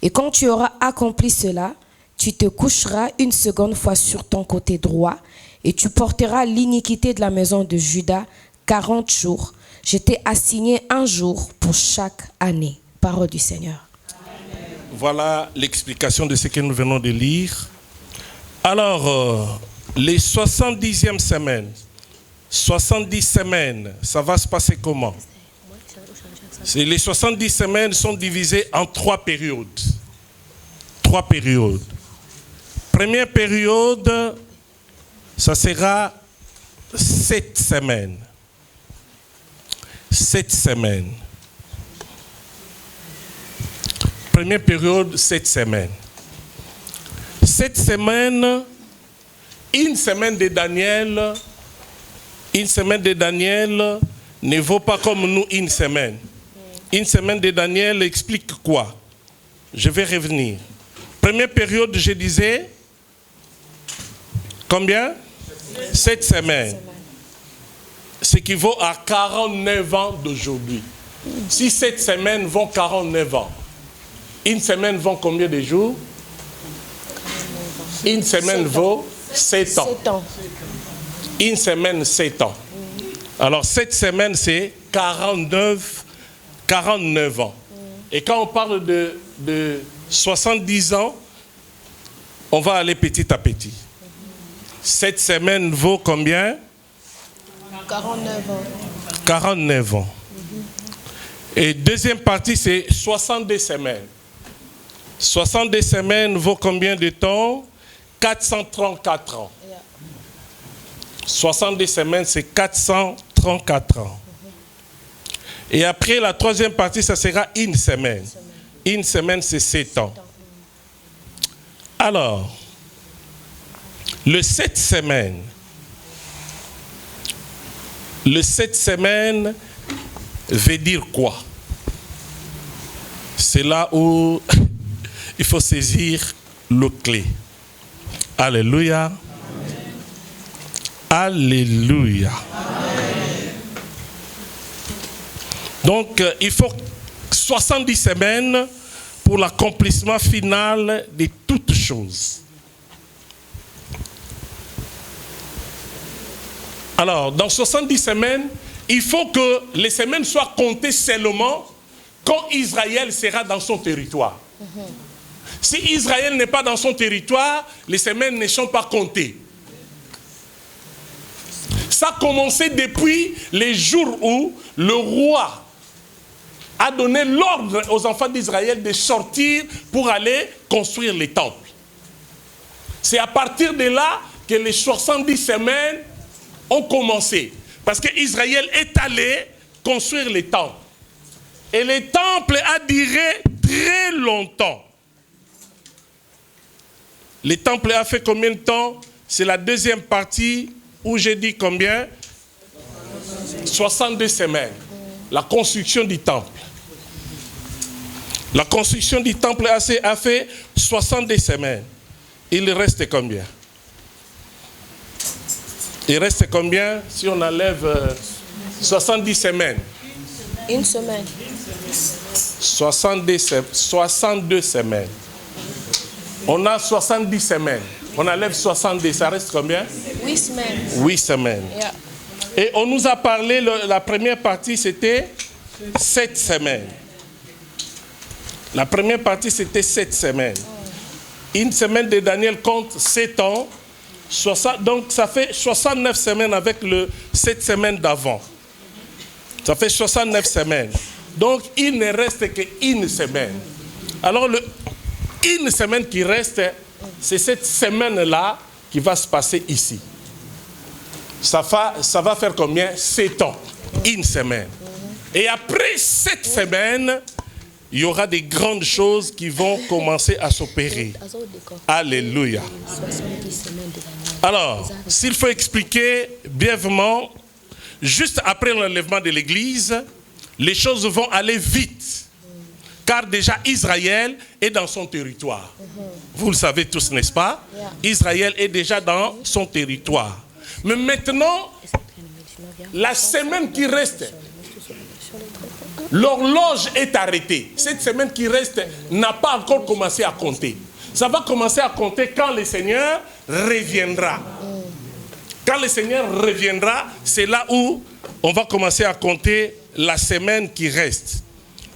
Et quand tu auras accompli cela, tu te coucheras une seconde fois sur ton côté droit et tu porteras l'iniquité de la maison de Juda 40 jours. Je t'ai assigné un jour pour chaque année. Parole du Seigneur. Voilà l'explication de ce que nous venons de lire. Alors, les 70e semaines, 70 semaines, ça va se passer comment? Les 70 semaines sont divisées en 3 périodes. 3 périodes. Première période, ça sera 7 semaines. 7 semaines. Première période, 7 semaines. 7 semaines, une semaine de Daniel ne vaut pas comme nous une semaine. Une semaine de Daniel explique quoi? Je vais revenir. Première période, je disais, combien? 7 semaines. Ce qui vaut à 49 ans d'aujourd'hui. Si 7 semaines vont 49 ans, une semaine vaut combien de jours? Une semaine vaut 7 ans. Une semaine, 7 ans. Alors, 7 semaines, c'est 49 ans. Et quand on parle de 70 ans, on va aller petit à petit. 7 semaines vaut combien? 49 ans. 49 ans. Et deuxième partie, c'est 62 semaines. 62 semaines vaut combien de temps? 434 ans. 62 semaines, c'est 434 ans. Et après, la troisième partie, ça sera une semaine. Une semaine, c'est 7 ans. Alors, le 7 semaines veut dire quoi? C'est là où il faut saisir le clé. Alléluia. Amen. Alléluia. Amen. Donc, il faut 70 semaines pour l'accomplissement final de toutes choses. Alors, dans 70 semaines, il faut que les semaines soient comptées seulement quand Israël sera dans son territoire. Si Israël n'est pas dans son territoire, les semaines ne sont pas comptées. Ça a commencé depuis les jours où le roi a donné l'ordre aux enfants d'Israël de sortir pour aller construire les temples. C'est à partir de là que les 70 semaines ont commencé. Parce qu'Israël est allé construire les temples. Et les temples a duré très longtemps. Les temples a fait combien de temps? C'est la deuxième partie où j'ai dit combien? 62 semaines. La construction du temple. La construction du temple a fait 62 semaines. Il reste combien? Il reste combien si on enlève 70 semaines? Une semaine. 62 semaines. On a 70 semaines. On enlève 70, ça reste combien? 8 semaines. 8 semaines. Yeah. Et on nous a parlé, la première partie c'était 7 semaines. La première partie c'était 7 semaines. Une semaine de Daniel compte 7 ans. Donc ça fait 69 semaines avec le 7 semaines d'avant. Ça fait 69 semaines. Donc il ne reste qu'une semaine. Alors une semaine qui reste, c'est cette semaine-là qui va se passer ici. Ça va faire combien? 7 ans. Une semaine. Et après 7 semaines, il y aura des grandes choses qui vont commencer à s'opérer. Alléluia. Alors, s'il faut expliquer brièvement, juste après l'enlèvement de l'Église, les choses vont aller vite. Car déjà Israël est dans son territoire. Vous le savez tous, n'est-ce pas? Israël est déjà dans son territoire. Mais maintenant, la semaine qui reste, l'horloge est arrêtée. Cette semaine qui reste n'a pas encore commencé à compter. Ça va commencer à compter quand le Seigneur reviendra. Quand le Seigneur reviendra, c'est là où on va commencer à compter la semaine qui reste.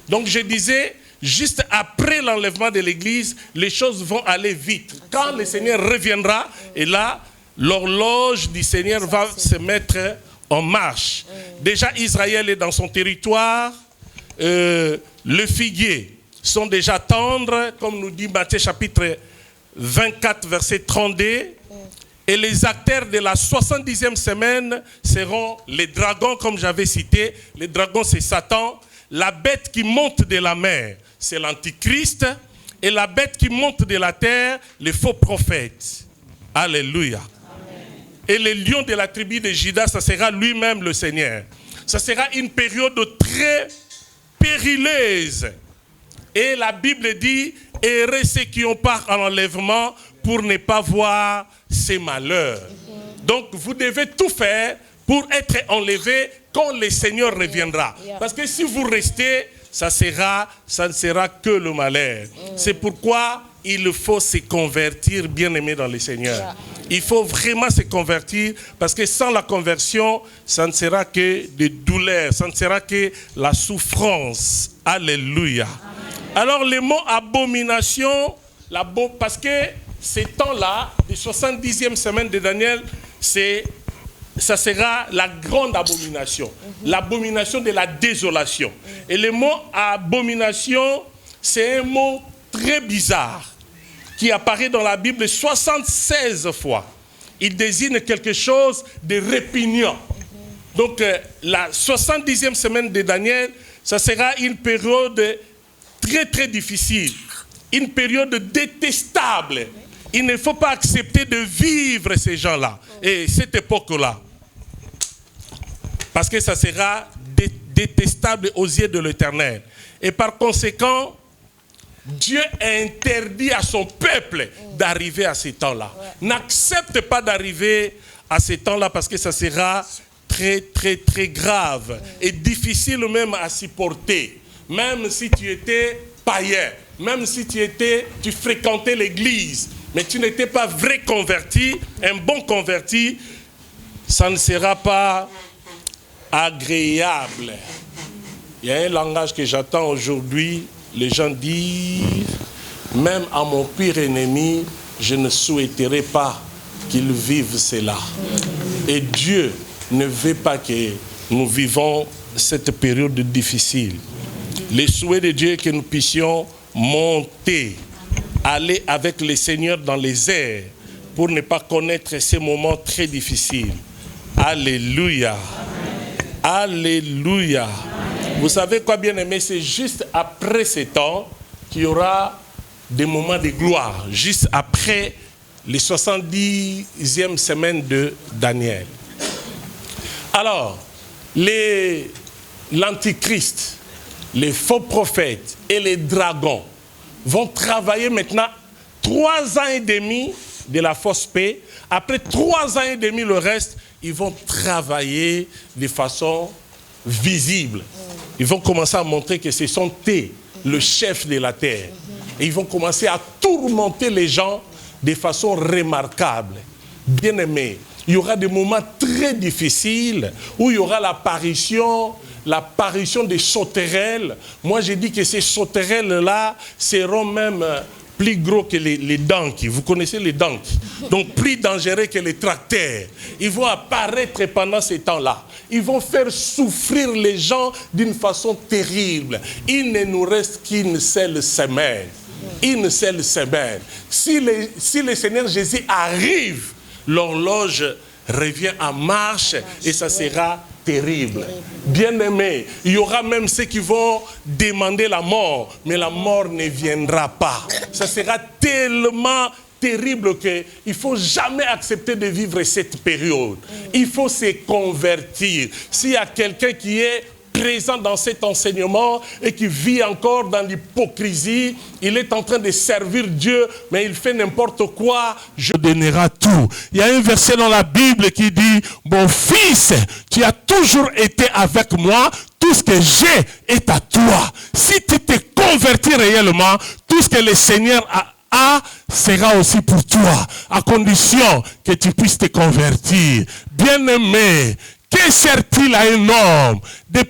Donc je disais, juste après l'enlèvement de l'Église, les choses vont aller vite. Quand le Seigneur reviendra, et là, l'horloge du Seigneur va se mettre en marche. Déjà, Israël est dans son territoire. Le figuier sont déjà tendres, comme nous dit Matthieu chapitre 24, verset 32. Et les acteurs de la 70e semaine seront les dragons, comme j'avais cité. Les dragons, c'est Satan. La bête qui monte de la mer, c'est l'Antichrist. Et la bête qui monte de la terre, les faux prophètes. Alléluia. Amen. Et le lion de la tribu de Juda, ça sera lui-même le Seigneur. Ça sera une période très périleuse. Et la Bible dit, heureux ceux qui ont part en enlèvement pour ne pas voir ces malheurs. Donc vous devez tout faire pour être enlevé quand le Seigneur reviendra. Parce que si vous restez, ça ne sera que le malheur. C'est pourquoi il faut se convertir, bien-aimé dans le Seigneur. Il faut vraiment se convertir, parce que sans la conversion, ça ne sera que des douleurs, ça ne sera que la souffrance. Alléluia. Alors le mot abomination, parce que ces temps-là, les 70e semaine de Daniel, ça sera la grande abomination. L'abomination de la désolation. Et le mot abomination, c'est un mot très bizarre qui apparaît dans la Bible 76 fois. Il désigne quelque chose de répugnant. Donc la 70e semaine de Daniel, ça sera une période très très difficile. Une période détestable. Il ne faut pas accepter de vivre ces gens-là et cette époque-là. Parce que ça sera détestable aux yeux de l'Éternel. Et par conséquent, Dieu interdit à son peuple d'arriver à ces temps-là. N'accepte pas d'arriver à ces temps-là parce que ça sera très, très, très grave et difficile même à supporter. Même si tu étais païen, même si tu fréquentais l'église, mais tu n'étais pas vrai converti, un bon converti, ça ne sera pas agréable. Il y a un langage que j'entends aujourd'hui, les gens disent, même à mon pire ennemi, je ne souhaiterais pas qu'il vive cela. Et Dieu ne veut pas que nous vivons cette période difficile. Le souhait de Dieu est que nous puissions monter, aller avec le Seigneur dans les airs, pour ne pas connaître ces moments très difficiles. Alléluia. Alléluia. Vous savez quoi, bien-aimé, c'est juste après ces temps qu'il y aura des moments de gloire, juste après les 70e semaines de Daniel. Alors, l'antichrist, les faux prophètes et les dragons vont travailler maintenant 3 ans et demi de la fausse paix. Après 3 ans et demi, le reste, ils vont travailler de façon visible. Ils vont commencer à montrer que ce sont eux, le chef de la terre. Et ils vont commencer à tourmenter les gens de façon remarquable. Bien-aimés, il y aura des moments très difficiles où il y aura l'apparition des sauterelles. Moi, j'ai dit que ces sauterelles-là seront même plus gros que les donkeys. Vous connaissez les donkeys? Donc, plus dangereux que les tracteurs. Ils vont apparaître pendant ces temps-là. Ils vont faire souffrir les gens d'une façon terrible. Il ne nous reste qu'une seule semaine. Une seule semaine. Si le Seigneur Jésus arrive, l'horloge revient en marche et ça sera terrible. Bien-aimés, il y aura même ceux qui vont demander la mort, mais la mort ne viendra pas. Ça sera tellement terrible qu'il ne faut jamais accepter de vivre cette période. Il faut se convertir. S'il y a quelqu'un qui est présent dans cet enseignement et qui vit encore dans l'hypocrisie, il est en train de servir Dieu, mais il fait n'importe quoi, je donnerai tout. Il y a un verset dans la Bible qui dit, mon fils, tu as toujours été avec moi, tout ce que j'ai est à toi. Si tu te convertis réellement, tout ce que le Seigneur a sera aussi pour toi, à condition que tu puisses te convertir. Bien-aimé, que sert-il à un homme de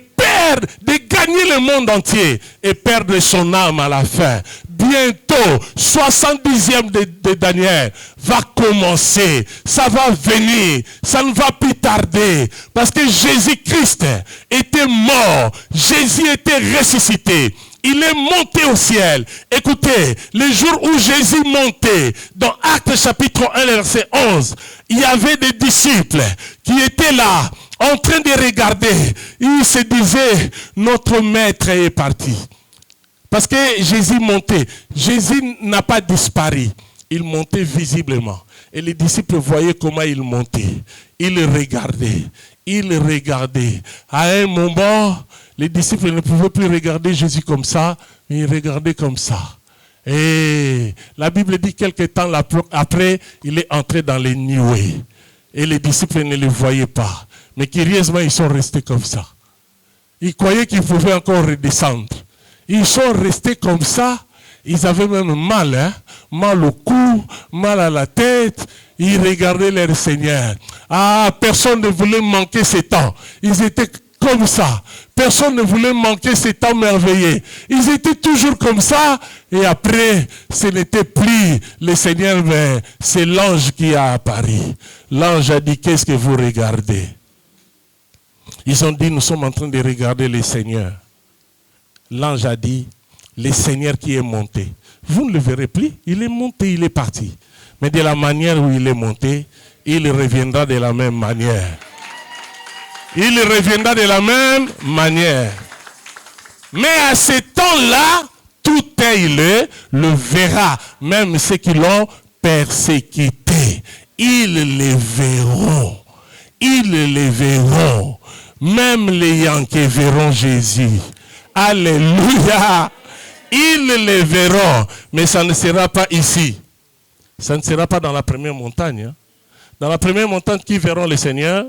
gagner le monde entier et perdre son âme à la fin? Bientôt, 70e de Daniel va commencer. Ça va venir. Ça ne va plus tarder. Parce que Jésus-Christ était mort. Jésus était ressuscité. Il est monté au ciel. Écoutez, le jour où Jésus montait, dans Actes chapitre 1, verset 11, il y avait des disciples qui étaient là, en train de regarder. Ils se disaient, notre maître est parti. Parce que Jésus montait. Jésus n'a pas disparu. Il montait visiblement. Et les disciples voyaient comment il montait. Ils regardaient. Ils regardaient. À un moment, les disciples ne pouvaient plus regarder Jésus comme ça, mais ils regardaient comme ça. Et la Bible dit quelque temps après, il est entré dans les nuées. Et les disciples ne le voyaient pas. Mais curieusement, ils sont restés comme ça. Ils croyaient qu'ils pouvaient encore redescendre. Ils sont restés comme ça. Ils avaient même mal, hein? Mal au cou, mal à la tête. Ils regardaient leur Seigneur. Ah, personne ne voulait manquer ces temps. Ils étaient comme ça. Personne ne voulait manquer ces temps merveilleux. Ils étaient toujours comme ça. Et après, ce n'était plus le Seigneur, mais c'est l'ange qui a apparu. L'ange a dit, qu'est-ce que vous regardez? Ils ont dit, nous sommes en train de regarder le Seigneur. L'ange a dit, le Seigneur qui est monté. Vous ne le verrez plus. Il est monté, il est parti. Mais de la manière où il est monté, il reviendra de la même manière. Il reviendra de la même manière. Mais à ce temps-là, tout œil le verra. Même ceux qui l'ont persécuté. Ils le verront. Ils le verront. Même les Yankees verront Jésus. Alléluia. Ils le verront. Mais ça ne sera pas ici. Ça ne sera pas dans la première montagne. Hein. Dans la première montagne, qui verront le Seigneur?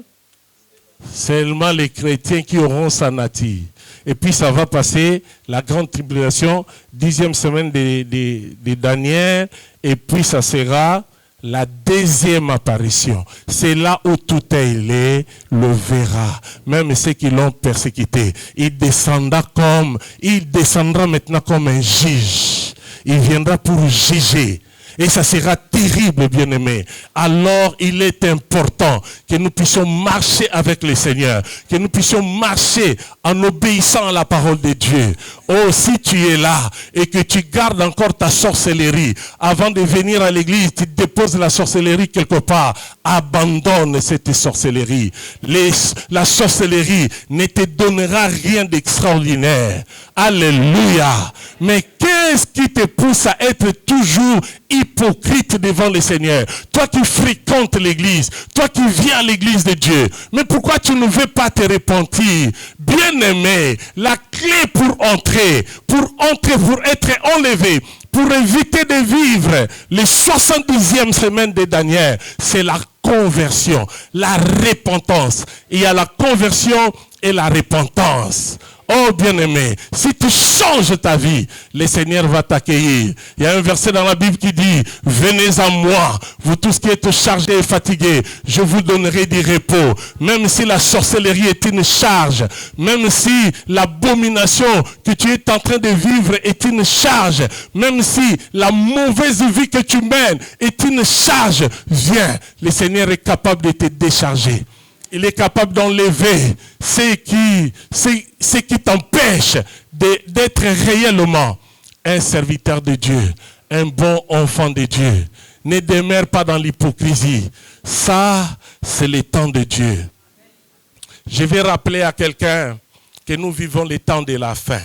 Seulement les chrétiens qui auront sa nature. Et puis ça va passer la grande tribulation, 10e semaine de Daniel. Et puis ça sera la deuxième apparition. C'est là où tout œil le verra. Même ceux qui l'ont persécuté. Il descendra maintenant comme un juge. Il viendra pour juger. Et ça sera terrible, bien-aimés. Alors, il est important que nous puissions marcher avec le Seigneur, que nous puissions marcher en obéissant à la parole de Dieu. Oh, si tu es là et que tu gardes encore ta sorcellerie, avant de venir à l'église, tu déposes la sorcellerie quelque part, abandonne cette sorcellerie. La sorcellerie ne te donnera rien d'extraordinaire. Alléluia. Mais qu'est-ce qui te pousse à être toujours hypocrite devant le Seigneur? Toi qui fréquentes l'église, toi qui viens à l'église de Dieu, mais pourquoi tu ne veux pas te repentir? Bien-aimé, la clé pour entrer, pour être enlevé, pour éviter de vivre les 70e semaine de Daniel, c'est la conversion, la repentance. Il y a la conversion et la repentance. Oh bien-aimé, si tu changes ta vie, le Seigneur va t'accueillir. Il y a un verset dans la Bible qui dit, venez à moi, vous tous qui êtes chargés et fatigués, je vous donnerai du repos. Même si la sorcellerie est une charge, même si l'abomination que tu es en train de vivre est une charge, même si la mauvaise vie que tu mènes est une charge, viens, le Seigneur est capable de te décharger. Il est capable d'enlever ce qui t'empêche d'être réellement un serviteur de Dieu, un bon enfant de Dieu. Ne demeure pas dans l'hypocrisie. Ça, c'est le temps de Dieu. Je vais rappeler à quelqu'un que nous vivons les temps de la fin.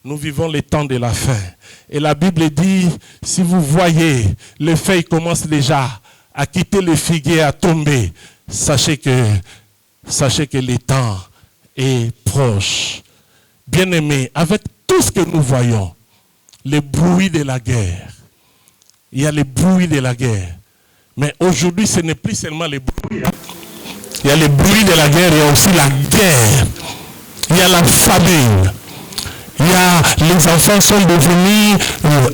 Nous vivons les temps de la fin. Et la Bible dit, si vous voyez, les feuilles commencent déjà à quitter le figuier, à tomber. Sachez que le temps est proche. Bien-aimés, avec tout ce que nous voyons, le bruit de la guerre, il y a le bruit de la guerre. Mais aujourd'hui, ce n'est plus seulement le bruit. Il y a le bruit de la guerre, il y a aussi la guerre. Il y a la famine. Les enfants sont devenus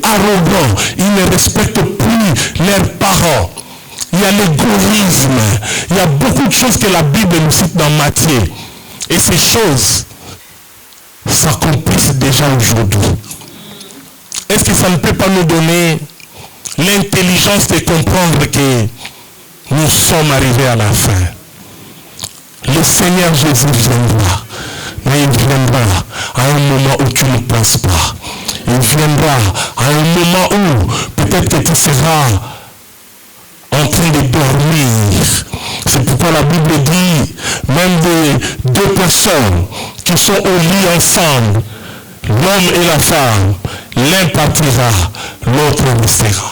arrogants. Ils ne respectent plus leurs parents. Il y a l'égoïsme. Il y a beaucoup de choses que la Bible nous cite dans Matthieu. Et ces choses s'accomplissent déjà aujourd'hui. Est-ce que ça ne peut pas nous donner l'intelligence de comprendre que nous sommes arrivés à la fin? Le Seigneur Jésus viendra. Mais il viendra à un moment où tu ne penses pas. Il viendra à un moment où peut-être que tu seras en train de dormir. C'est pourquoi la Bible dit, même des deux personnes qui sont au lit ensemble, l'homme et la femme, l'un partira, l'autre restera.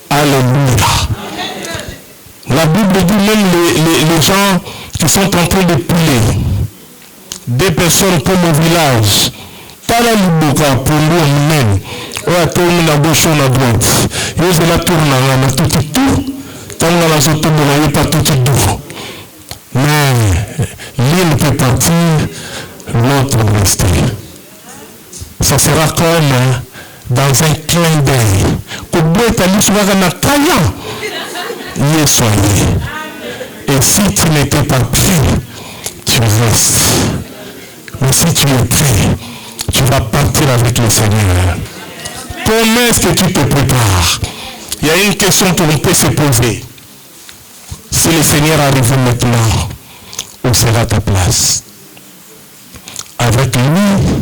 Alléluia. La Bible dit même les gens qui sont en train de prier, des personnes comme au village, Tala Liboka pour nous-mêmes, ou à tourner la gauche ou la droite. Et je la tourne à tout et tout, tant que la zone ne pas tout et tout. Mais l'une peut partir, l'autre rester. Ça sera comme dans un clin d'œil. Au bout de ta liste, y est soigné. Et si tu n'étais pas pris, tu restes. Mais si tu es pris, tu vas partir avec le Seigneur. Comment est-ce que tu te prépares? Il y a une question que l'on peut se poser. Si le Seigneur arrive maintenant, où sera ta place? Avec lui,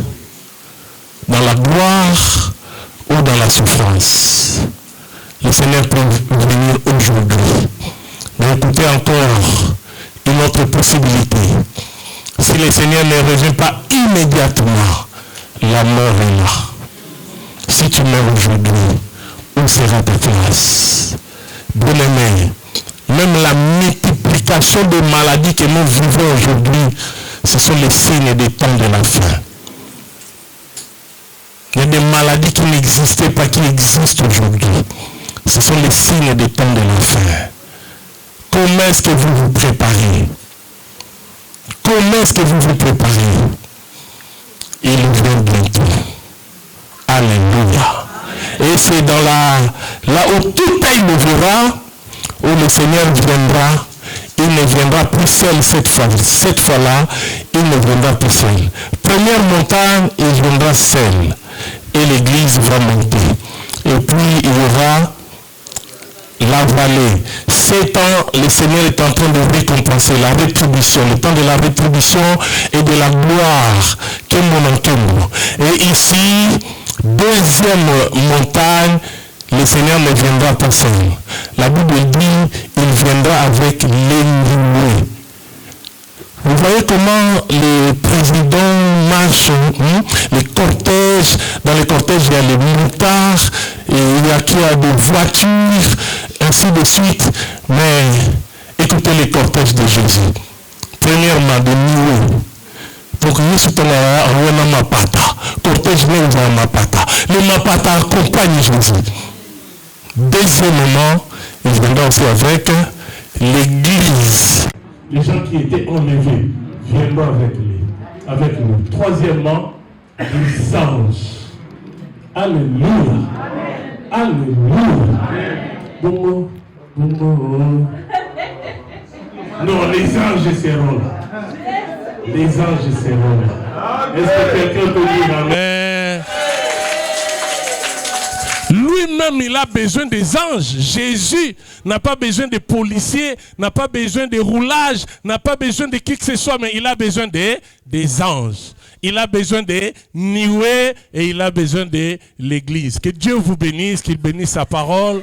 dans la gloire ou dans la souffrance? Le Seigneur peut venir aujourd'hui. Mais écoutez encore une autre possibilité. Si le Seigneur ne revient pas immédiatement, la mort est là. Si tu meurs aujourd'hui, où sera ta place? Bien-aimé, même la multiplication des maladies que nous vivons aujourd'hui, ce sont les signes des temps de la fin. Il y a des maladies qui n'existaient pas, qui existent aujourd'hui. Ce sont les signes des temps de la fin. Comment est-ce que vous vous préparez? Comment est-ce que vous vous préparez? Il vient bientôt. Alléluia. Et c'est dans là où tout œil le verra, où le Seigneur viendra. Il ne viendra plus seul cette fois. Cette fois-là, il ne viendra plus seul. Première montagne, il viendra seul. Et l'église va monter. Et et puis il y aura la vallée. 7 ans, le Seigneur est en train de récompenser la rétribution, le temps de la rétribution et de la gloire. Et ici, deuxième montagne, le Seigneur ne viendra pas seul. La Bible dit, il viendra avec les nuées. Vous voyez comment les présidents marchent, les cortèges, dans les cortèges il y a les motards, et il y a qui a des voitures, ainsi de suite. Mais écoutez les cortèges de Jésus. Premièrement, de nuées. Pour que nous soyons en mapata. Cortège n'est pas mapata. Les mapata accompagnent Jésus. Deuxièmement, il viendra aussi avec l'église. Les gens qui étaient enlevés viendront avec nous. Troisièmement, les anges. Alléluia. Alléluia. Bon. Non, les anges seront là. Les anges seront là. Est-ce que quelqu'un peut dire amen? Lui-même, il a besoin des anges. Jésus n'a pas besoin de policiers, n'a pas besoin de roulage, n'a pas besoin de qui que ce soit, mais il a besoin des anges. Il a besoin de nuées et il a besoin de l'église. Que Dieu vous bénisse, qu'il bénisse sa parole.